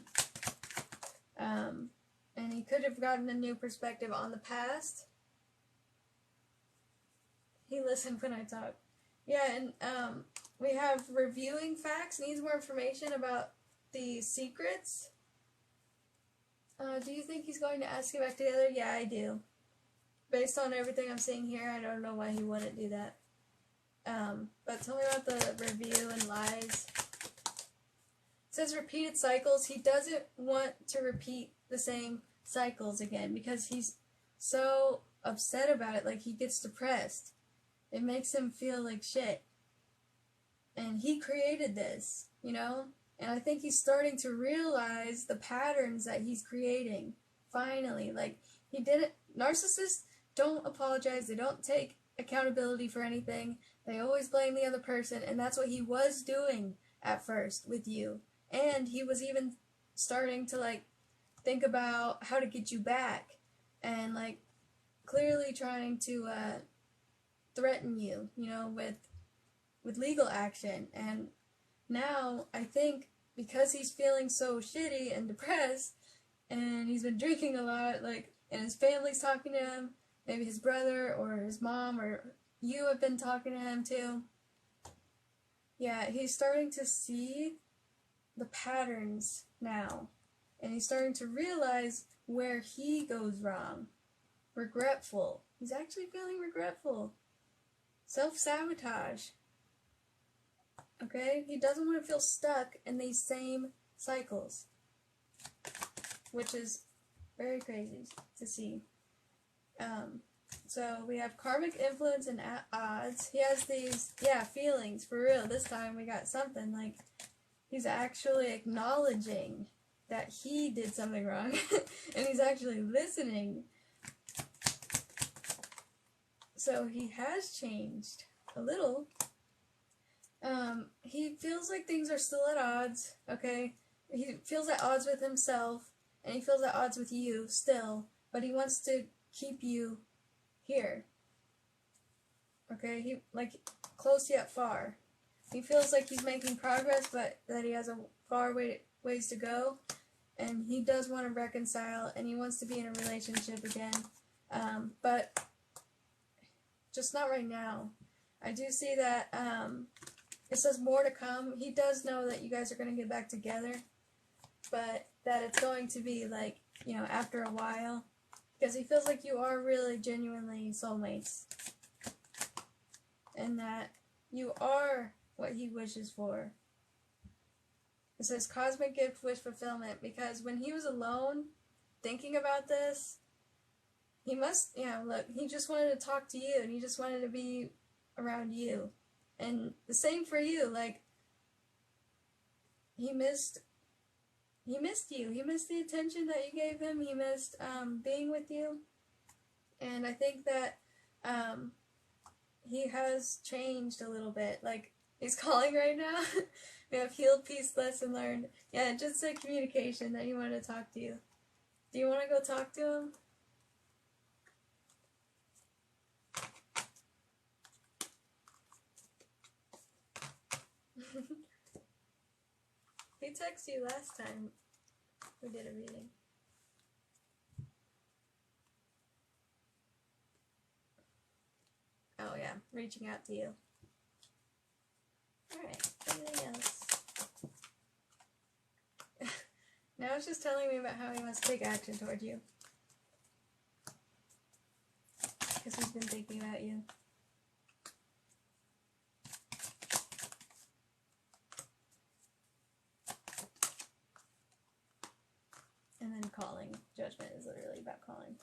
And he could have gotten a new perspective on the past. He listened when I talk. Yeah, and we have reviewing facts, needs more information about the secrets. Do you think he's going to ask you back together? Yeah, I do. Based on everything I'm seeing here, I don't know why he wouldn't do that. But tell me about the review and lies. It says repeated cycles. He doesn't want to repeat the same cycles again, because he's so upset about it. Like, he gets depressed. It makes him feel like shit. And he created this, you know? And I think he's starting to realize the patterns that he's creating. Finally. Like, narcissists don't apologize. They don't take accountability for anything. They always blame the other person. And that's what he was doing at first with you. And he was even starting to, like, think about how to get you back. And, like, clearly trying to threaten you, you know, with legal action. And now, I think, because he's feeling so shitty and depressed, and he's been drinking a lot, like, and his family's talking to him, maybe his brother or his mom or you have been talking to him too. Yeah, he's starting to see the patterns now, and he's starting to realize where he goes wrong. Regretful. He's actually feeling regretful. Self-sabotage. Okay? He doesn't want to feel stuck in these same cycles. Which is very crazy to see. So we have karmic influence and odds. He has these, feelings, for real. This time we got something, like, he's actually acknowledging that he did something wrong. And he's actually listening. So he has changed a little. He feels like things are still at odds, okay? He feels at odds with himself, and he feels at odds with you still, but he wants to keep you here. Okay? He, like, close yet far. He feels like he's making progress, but that he has a far ways to go, and he does want to reconcile, and he wants to be in a relationship again, but just not right now. I do see that, it says more to come. He does know that you guys are going to get back together, but that it's going to be, like, you know, after a while, because he feels like you are really genuinely soulmates, and that you are what he wishes for. It says cosmic gift wish fulfillment, because when he was alone thinking about this, he must, look, he just wanted to talk to you, and he just wanted to be around you. And the same for you, like, he missed you. He missed the attention that you gave him. He missed being with you. And I think that he has changed a little bit. Like, He's calling right now. We have healed, peace, lesson learned. Yeah, just said communication that he wanted to talk to you. Do you want to go talk to him? He texted you last time we did a reading. Oh yeah, reaching out to you. Alright, anything else? Now it's just telling me about how he wants to take action toward you. Because he's been thinking about you. And then calling. Judgment is literally about calling.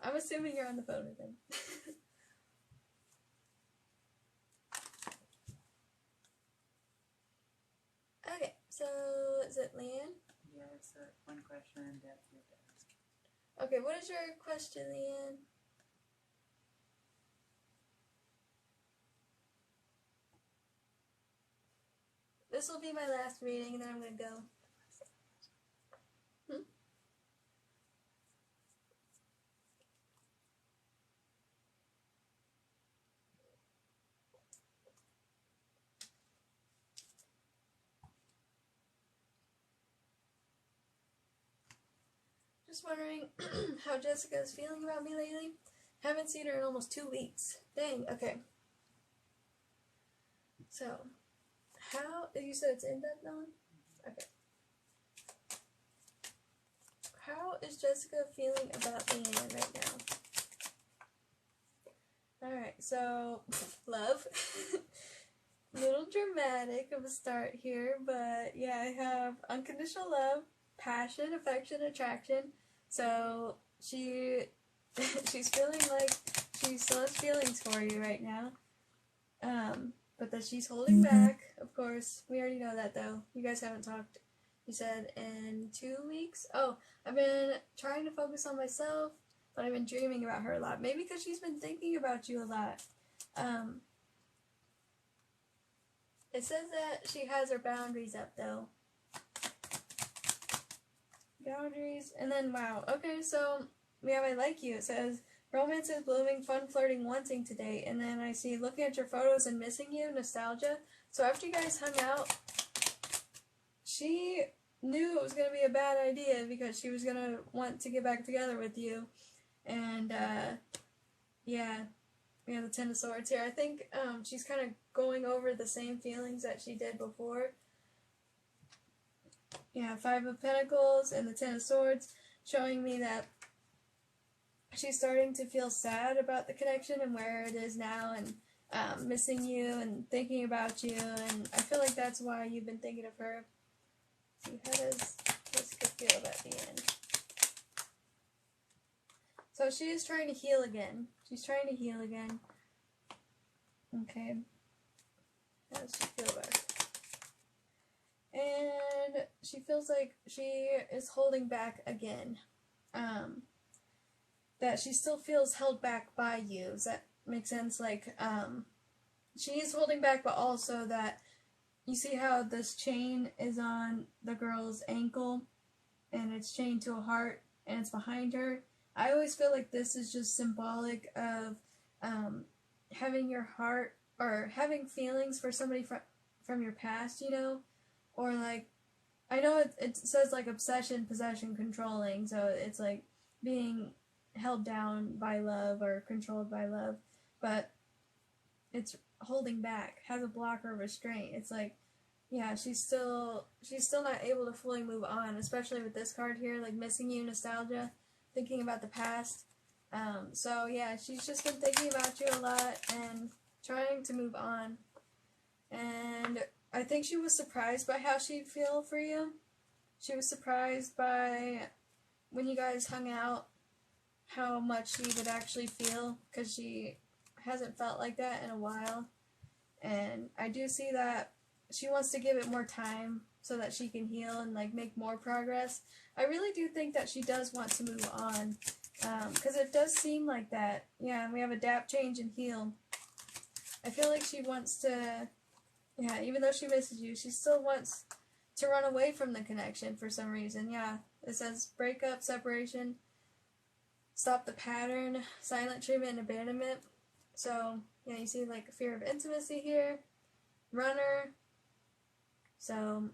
I'm assuming you're on the phone with him. Okay, so is it Leanne? Yes, one question and that's it. Okay, what is your question, Leanne? This will be my last reading and then I'm going to go. Just wondering how Jessica is feeling about me lately. Haven't seen her in almost 2 weeks. Dang, okay. So, how, you said it's in depth, Ellen? Okay. How is Jessica feeling about Leanne right now? Alright, so, love. Little dramatic of a start here, but yeah, I have unconditional love, passion, affection, attraction. So she's feeling like she still has feelings for you right now. But that she's holding back, of course. We already know that though. You guys haven't talked, you said, in 2 weeks? Oh, I've been trying to focus on myself, but I've been dreaming about her a lot. Maybe because she's been thinking about you a lot. It says that she has her boundaries up though. Boundaries, and then wow. Okay, so we have I like you. It says romance is blooming, fun, flirting, wanting to date, and then I see looking at your photos and missing you, nostalgia. So after you guys hung out, she knew it was gonna be a bad idea because she was gonna want to get back together with you, and yeah, we have the Ten of Swords here. I think she's kind of going over the same feelings that she did before. Yeah, Five of Pentacles and the Ten of Swords, showing me that she's starting to feel sad about the connection and where it is now, and missing you and thinking about you, and I feel like that's why you've been thinking of her. See, how does Jessica feel about the end? So she is trying to heal again. She's trying to heal again. Okay. How does she feel about it? And she feels like she is holding back again. That she still feels held back by you. Does that make sense? Like, she is holding back, but also that you see how this chain is on the girl's ankle, and it's chained to a heart, and it's behind her. I always feel like this is just symbolic of having your heart, or having feelings for somebody from your past, you know? Or like, I know it says like obsession, possession, controlling, so it's like being held down by love or controlled by love, but it's holding back, has a block or restraint. It's like, yeah, she's still not able to fully move on, especially with this card here, like missing you, nostalgia, thinking about the past. So yeah, she's just been thinking about you a lot and trying to move on. And I think she was surprised by how she'd feel for you. She was surprised by, when you guys hung out, how much she would actually feel, because she hasn't felt like that in a while. And I do see that she wants to give it more time so that she can heal and like make more progress. I really do think that she does want to move on, because it does seem like that. Yeah, and we have adapt, change, and heal. I feel like she wants to Yeah, even though she misses you, she still wants to run away from the connection for some reason. Yeah, it says breakup, separation, stop the pattern, silent treatment, and abandonment. So, yeah, you see like a fear of intimacy here, runner. So,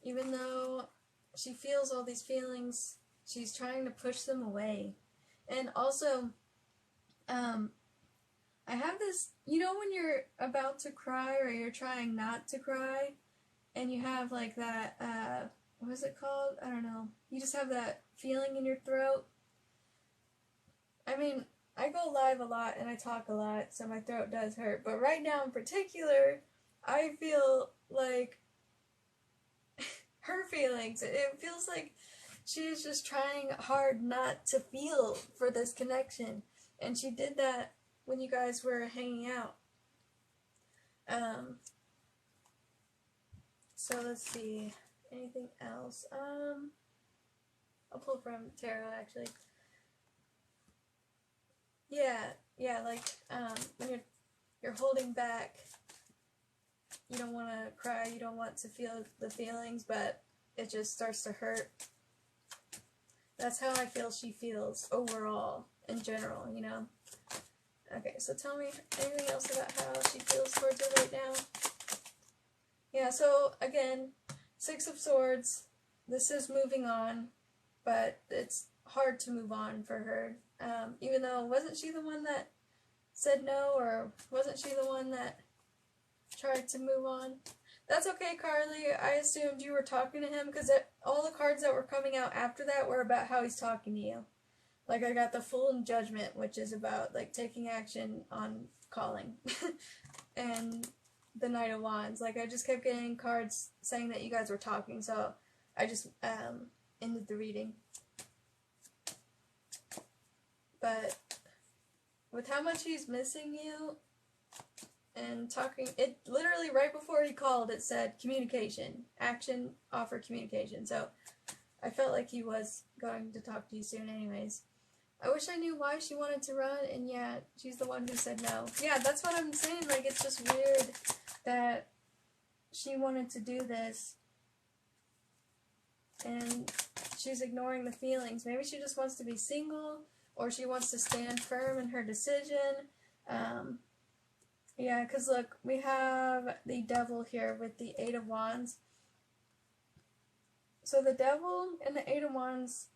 even though she feels all these feelings, she's trying to push them away. And also, I have this, you know, when you're about to cry or you're trying not to cry, and you have like that, what is it called? I don't know. You just have that feeling in your throat. I mean, I go live a lot and I talk a lot, so my throat does hurt. But right now in particular, I feel like her feelings. It feels like she is just trying hard not to feel for this connection. And she did that when you guys were hanging out. So let's see. Anything else? I'll pull from tarot actually. Yeah, like when you're holding back, you don't want to cry, you don't want to feel the feelings, but it just starts to hurt. That's how I feel she feels overall, in general, you know? Okay, so tell me anything else about how she feels towards you right now. Yeah, so again, Six of Swords, this is moving on, but it's hard to move on for her. Even though, wasn't she the one that said no, or wasn't she the one that tried to move on? That's okay, Carly. I assumed you were talking to him, because all the cards that were coming out after that were about how he's talking to you. Like, I got the Fool and Judgment, which is about, like, taking action on calling. And the Knight of Wands. Like, I just kept getting cards saying that you guys were talking, so I just ended the reading. But with how much he's missing you and talking, it literally right before he called, it said communication, action, offer, communication. So I felt like he was going to talk to you soon anyways. I wish I knew why she wanted to run, and yeah, she's the one who said no. Yeah, that's what I'm saying. Like, it's just weird that she wanted to do this and she's ignoring the feelings. Maybe she just wants to be single, or she wants to stand firm in her decision. Yeah, because look, we have the Devil here with the Eight of Wands. So the Devil and the Eight of Wands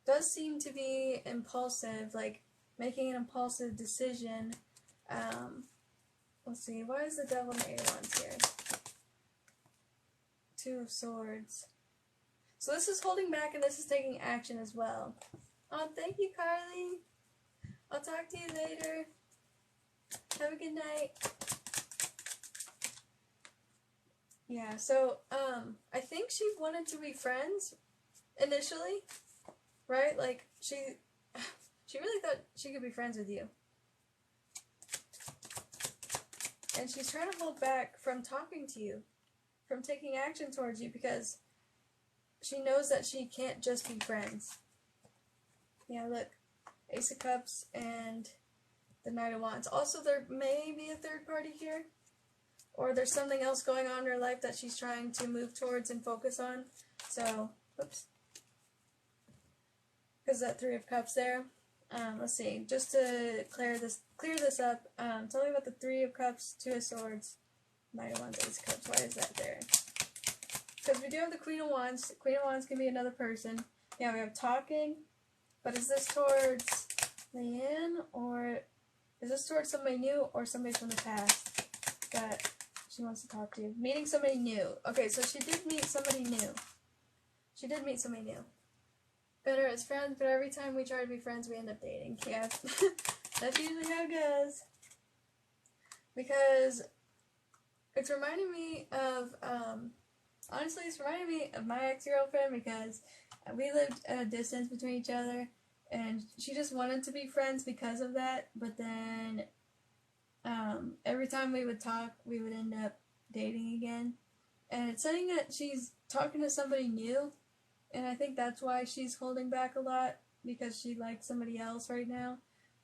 does seem to be impulsive, like making an impulsive decision. Let's see, why is the Devil and the Eight of Wands here? Two of Swords. So this is holding back and this is taking action as well. Oh, thank you, Carly. I'll talk to you later. Have a good night. Yeah, so, I think she wanted to be friends initially, right? Like, she really thought she could be friends with you. And she's trying to hold back from talking to you, from taking action towards you, because she knows that she can't just be friends. Yeah, look, Ace of Cups and the Knight of Wands. Also, there may be a third party here, or there's something else going on in her life that she's trying to move towards and focus on. So, oops. Because that Three of Cups there. Let's see, just to clear this up, tell me about the Three of Cups, Two of Swords, Knight of Wands, Ace of Cups. Why is that there? Because we do have the Queen of Wands. Queen of Wands can be another person. Yeah, we have talking, but is this towards Leanne, or is this towards somebody new or somebody from the past that she wants to talk to? Meeting somebody new. Okay, so she did meet somebody new. She did meet somebody new. Better as friends, but every time we try to be friends, we end up dating. Yeah, that's usually how it goes. Because it's reminding me of, honestly, it's reminding me of my ex-girlfriend, because we lived at a distance between each other, and she just wanted to be friends because of that, but then every time we would talk, we would end up dating again. And it's saying that she's talking to somebody new, and I think that's why she's holding back a lot, because she likes somebody else right now,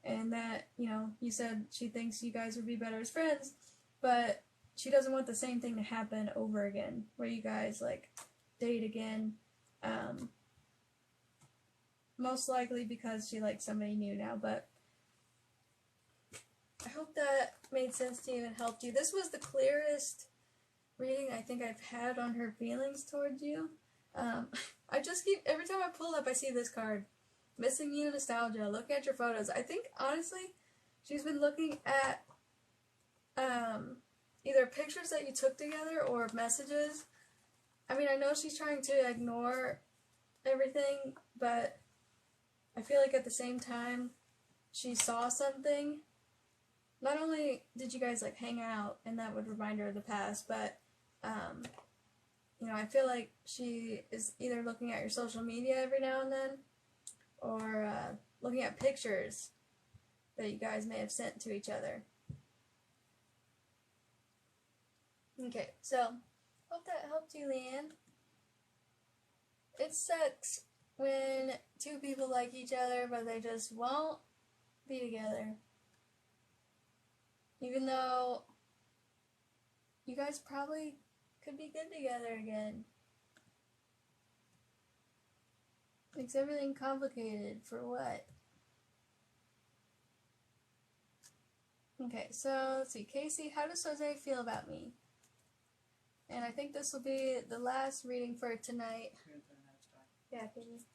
and that, you know, you said she thinks you guys would be better as friends, but she doesn't want the same thing to happen over again, where you guys, like, date again. Most likely because she likes somebody new now, but I hope that made sense to you and helped you. This was the clearest reading I think I've had on her feelings towards you. I just keep, every time I pull up, I see this card. Missing you, nostalgia, looking at your photos. I think, honestly, she's been looking at either pictures that you took together or messages. I mean, I know she's trying to ignore everything, but I feel like at the same time, she saw something. Not only did you guys, like, hang out, and that would remind her of the past, but, you know, I feel like she is either looking at your social media every now and then, or looking at pictures that you guys may have sent to each other. Okay, so, hope that helped you, Leanne. It sucks when two people like each other, but they just won't be together. Even though you guys probably could be good together again. Makes everything complicated. For what? Okay, so let's see. Casey, how does Jose feel about me? And I think this will be the last reading for tonight. Yeah, Casey.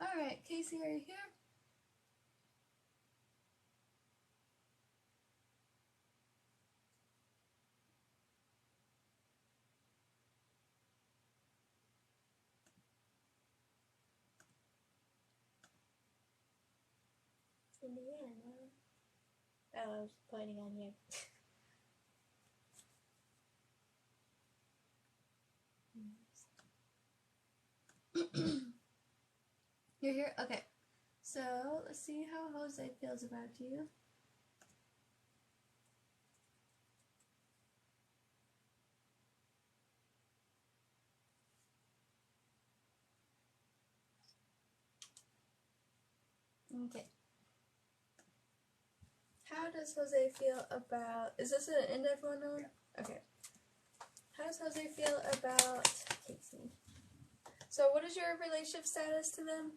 Alright, Casey, are you here? Indiana. Oh, I was pointing on you. You're here? Okay. So, let's see how Jose feels about you. Okay. How does Jose feel about... Is this an in-depth one, Nolan? Yeah. Okay. How does Jose feel about Casey? So, what is your relationship status to them?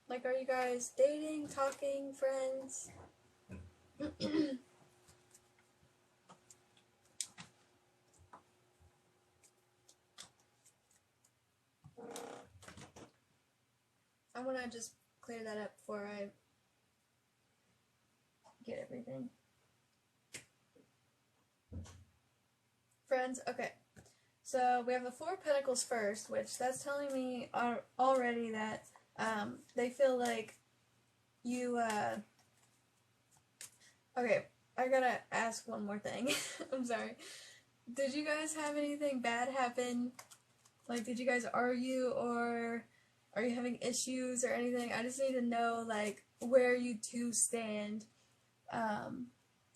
Like, are you guys dating, talking, friends? I want to just clear that up before I get everything. Friends, okay. So we have the Four of Pentacles first, which that's telling me already that they feel like you, okay, I gotta ask one more thing. I'm sorry. Did you guys have anything bad happen? Like, did you guys argue, or are you having issues or anything? I just need to know, like, where you two stand,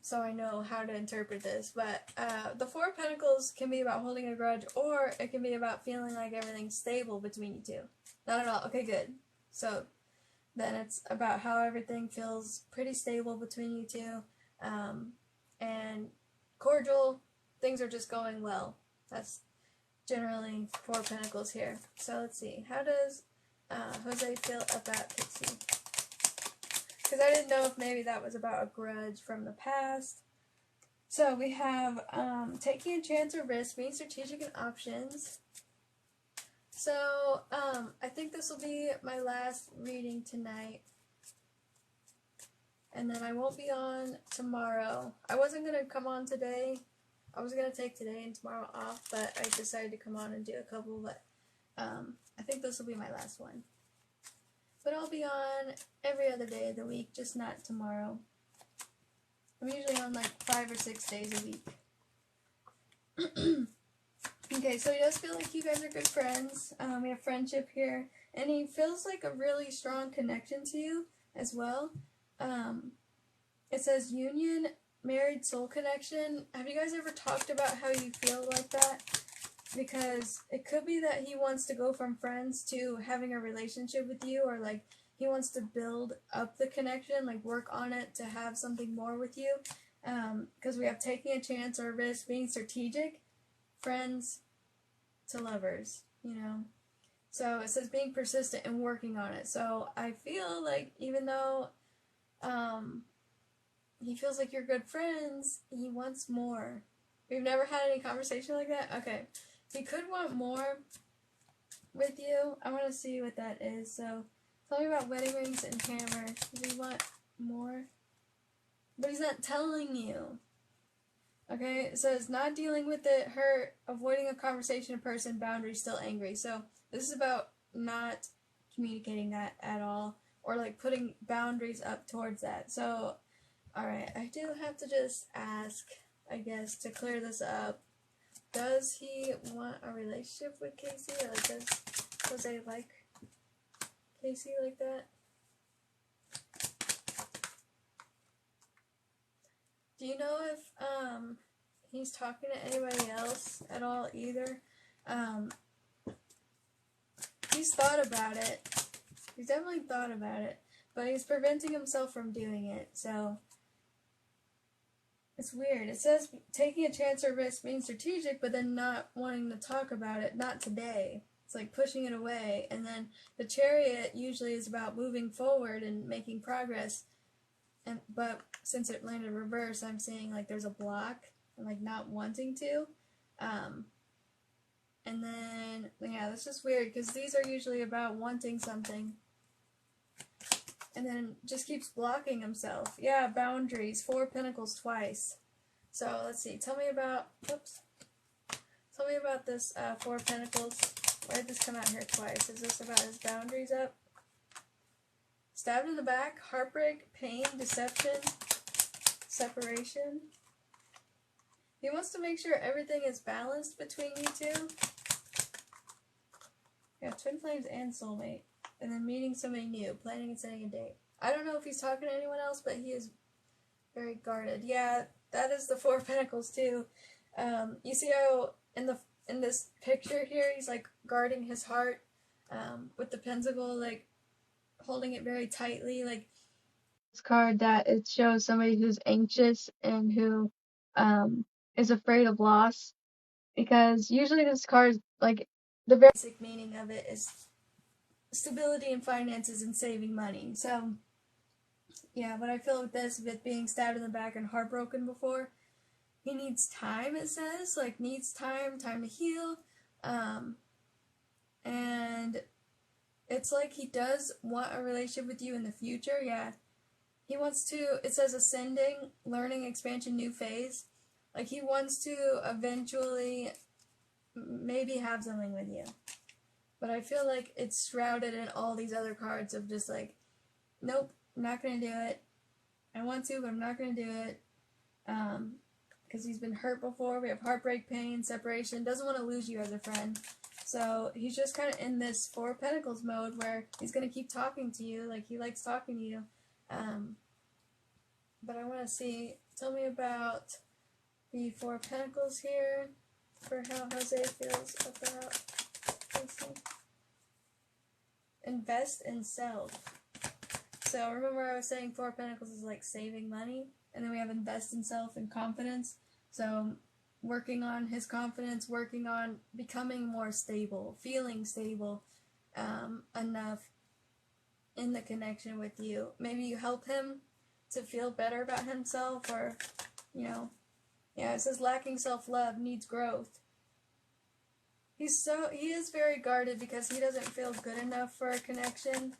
so I know how to interpret this. But the Four of Pentacles can be about holding a grudge, or it can be about feeling like everything's stable between you two. Not at all. Okay, good. So then it's about how everything feels pretty stable between you two, and cordial. Things are just going well. That's generally Four of Pentacles here. So let's see. How does Jose feel about Casey? Because I didn't know if maybe that was about a grudge from the past. So we have taking a chance or risk, being strategic in options. So I think this will be my last reading tonight. And then I won't be on tomorrow. I wasn't going to come on today. I was going to take today and tomorrow off, but I decided to come on and do a couple. But I think this will be my last one. But I'll be on every other day of the week, just not tomorrow. I'm usually on like 5 or 6 days a week. Okay, so he does feel like you guys are good friends. We have friendship here. And he feels like a really strong connection to you as well. It says union, married soul connection. Have you guys ever talked about how you feel like that? because it could be that he wants to go from friends to having a relationship with you, or like he wants to build up the connection, like work on it to have something more with you. Because we have taking a chance or a risk, being strategic, friends to lovers, you know. So it says being persistent and working on it. So I feel like even though he feels like you're good friends, he wants more. We've never had any conversation like that? Okay. He could want more with you. I want to see what that is. So tell me about wedding rings and hammer. Does he want more? But he's not telling you. Okay, it says not dealing with it, hurt, avoiding a conversation in person, boundaries, still angry. So this is about not communicating that at all, or like putting boundaries up towards that. So, alright, I do have to just ask, I guess, to clear this up. Does he want a relationship with Casey, or like does Jose like Casey like that? Do you know if he's talking to anybody else at all either? He's thought about it. He's definitely thought about it, but he's preventing himself from doing it. So it's weird. It says taking a chance or risk, being strategic, but then not wanting to talk about it. Not today. It's like pushing it away. And then the Chariot usually is about moving forward and making progress. But since it landed reverse, I'm seeing like there's a block and like not wanting to. And then, yeah, that's just weird because these are usually about wanting something. And then just keeps blocking himself. Yeah, boundaries. 4 Pentacles twice. So let's see. Tell me about, Tell me about this 4 Pentacles. Why did this come out here twice? Is this about his boundaries up? Stabbed in the back, heartbreak, pain, deception, separation. He wants to make sure everything is balanced between you two. Yeah, twin flames and soulmate. And then meeting somebody new, planning and setting a date. I don't know if he's talking to anyone else, but he is very guarded. Yeah, that is the 4 Pentacles too. You see how in this picture here, he's like guarding his heart with the pentacle, like holding it very tightly, like this card that it shows somebody who's anxious and who is afraid of loss, because usually this card, like the basic meaning of it is stability in finances and saving money. So yeah, but I feel with this, with being stabbed in the back and heartbroken before, he needs time, it says, like needs time to heal, and it's like he does want a relationship with you in the future. Yeah, he wants to, it says ascending, learning, expansion, new phase. Like he wants to eventually maybe have something with you. But I feel like it's shrouded in all these other cards of just like, nope, I'm not going to do it. I want to, but I'm not going to do it. Because he's been hurt before. We have heartbreak, pain, separation. Doesn't want to lose you as a friend. So he's just kind of in this 4 Pentacles mode where he's going to keep talking to you. Like he likes talking to you. But I want to see, tell me about the 4 Pentacles here for how Jose feels about Casey. Invest in self. So remember I was saying 4 Pentacles is like saving money, and then we have invest in self and confidence. So working on his confidence, working on becoming more stable, feeling stable enough in the connection with you. Maybe you help him to feel better about himself, or, you know, yeah, it says lacking self-love, needs growth. He is very guarded because he doesn't feel good enough for a connection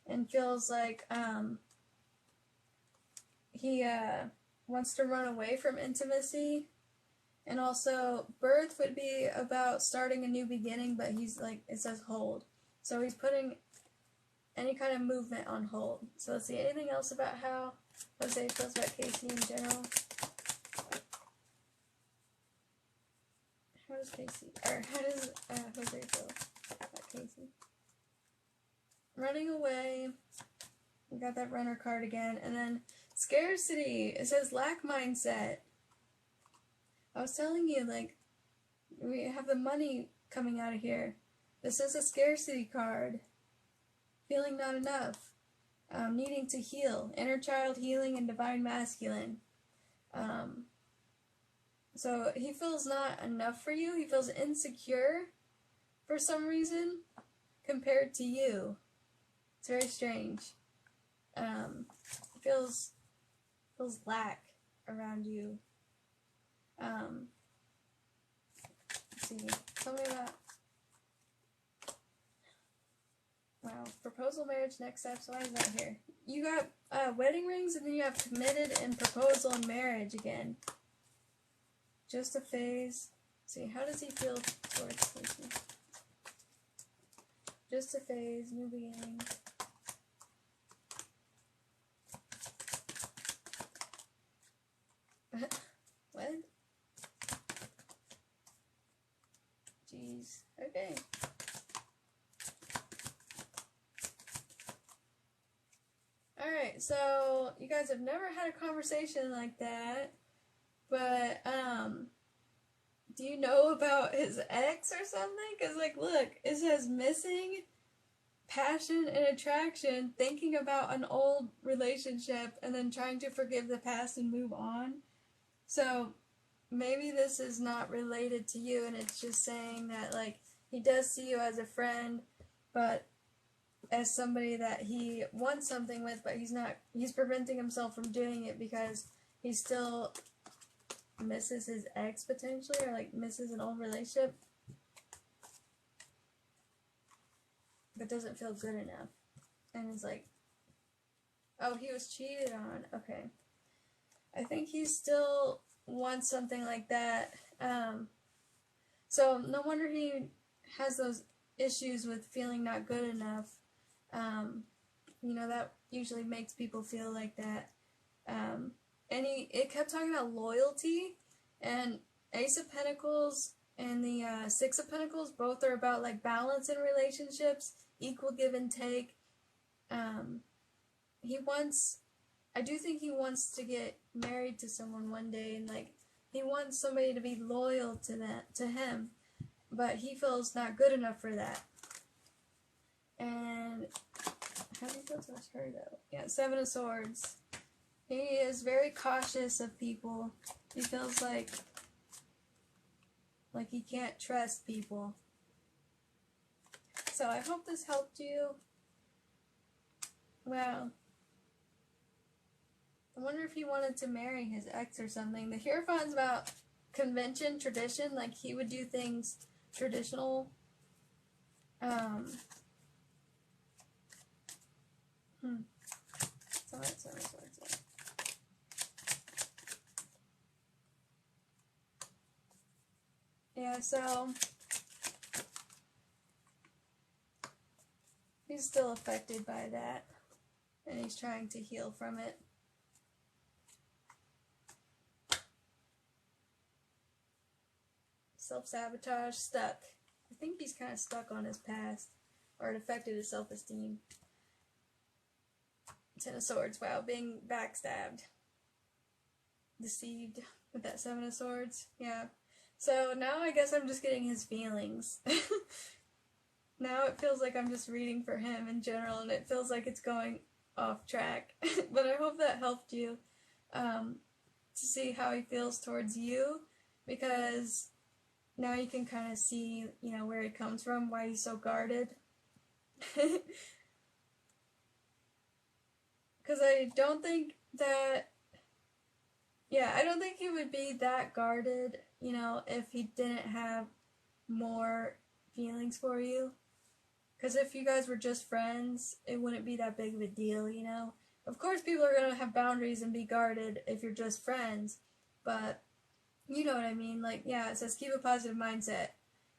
and feels like he wants to run away from intimacy. And also, birth would be about starting a new beginning, but he's like, it says hold. So he's putting any kind of movement on hold. So let's see, anything else about how Jose feels about Casey in general? How does Jose feel about Casey? Running away. We got that runner card again. And then scarcity. It says lack mindset. I was telling you, like, We have the money coming out of here. This is a scarcity card. Feeling not enough. Needing to heal. Inner child healing and divine masculine. So he feels not enough for you. He feels insecure for some reason compared to you. It's very strange. Feels lack around you. Let's see. Tell me about. Wow. Proposal, marriage, next steps. Why is that here? You got wedding rings, and then you have committed and proposal and marriage again. Just a phase. Let's see, how does he feel towards this? Just a phase, new beginning. What? Jeez. Okay. Alright, so you guys have never had a conversation like that, but, do you know about his ex or something? Because, like, look, it says missing passion and attraction, thinking about an old relationship, and then trying to forgive the past and move on. So, maybe this is not related to you, and it's just saying that, like, he does see you as a friend, but as somebody that he wants something with, but he's preventing himself from doing it because he still misses his ex potentially, or like misses an old relationship, but doesn't feel good enough, and is like, oh, he was cheated on. Okay, I think he still wants something like that. So no wonder he has those issues with feeling not good enough. You know, that usually makes people feel like that. And it kept talking about loyalty, and Ace of Pentacles and the Six of Pentacles both are about like balance in relationships, equal give and take. I do think he wants to get married to someone one day, and like he wants somebody to be loyal to him, but he feels not good enough for that. And how do you feel towards her though? Yeah, Seven of Swords. He is very cautious of people. He feels like he can't trust people. So I hope this helped you. Wow. I wonder if he wanted to marry his ex or something. The Hierophant's about convention, tradition, like he would do things traditional. Sorry. Yeah, so he's still affected by that, and he's trying to heal from it. Self-sabotage, stuck. I think he's kind of stuck on his past, or it affected his self-esteem. Ten of Swords, wow, being backstabbed. Deceived with that Seven of Swords, yeah. So now I guess I'm just getting his feelings. Now it feels like I'm just reading for him in general, and it feels like it's going off track. But I hope that helped you to see how he feels towards you, because now you can kind of see, you know, where he comes from, why he's so guarded. Because I don't think he would be that guarded, you know, if he didn't have more feelings for you. Because if you guys were just friends, it wouldn't be that big of a deal, you know. Of course, people are going to have boundaries and be guarded if you're just friends, but you know what I mean. Like, yeah, it says keep a positive mindset,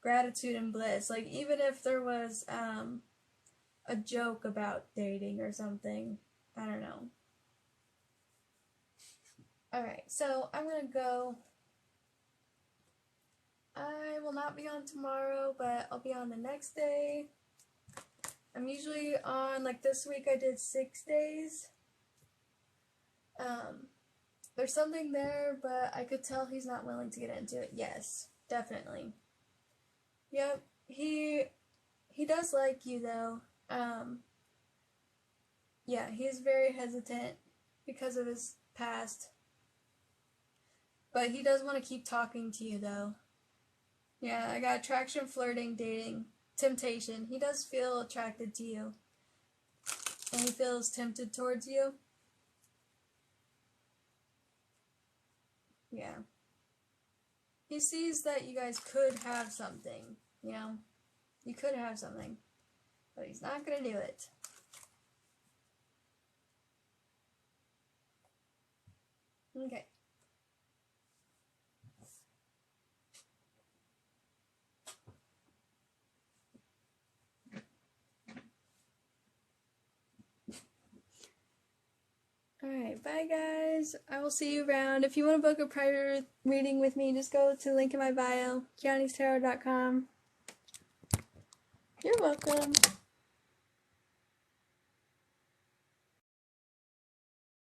gratitude and bliss. Like, even if there was a joke about dating or something, I don't know. Alright, so I'm gonna go. I will not be on tomorrow, but I'll be on the next day. I'm usually on, like this week I did 6 days. There's something there, but I could tell he's not willing to get into it. Yes, definitely. Yep, he does like you though. Yeah, he's very hesitant because of his past. But he does want to keep talking to you though. Yeah, I got attraction, flirting, dating, temptation. He does feel attracted to you. And he feels tempted towards you. Yeah. He sees that you guys could have something, you know? You could have something. But he's not gonna do it. Okay. Alright, bye guys. I will see you around. If you want to book a private reading with me, just go to the link in my bio, Keani'sTarot.com. You're welcome.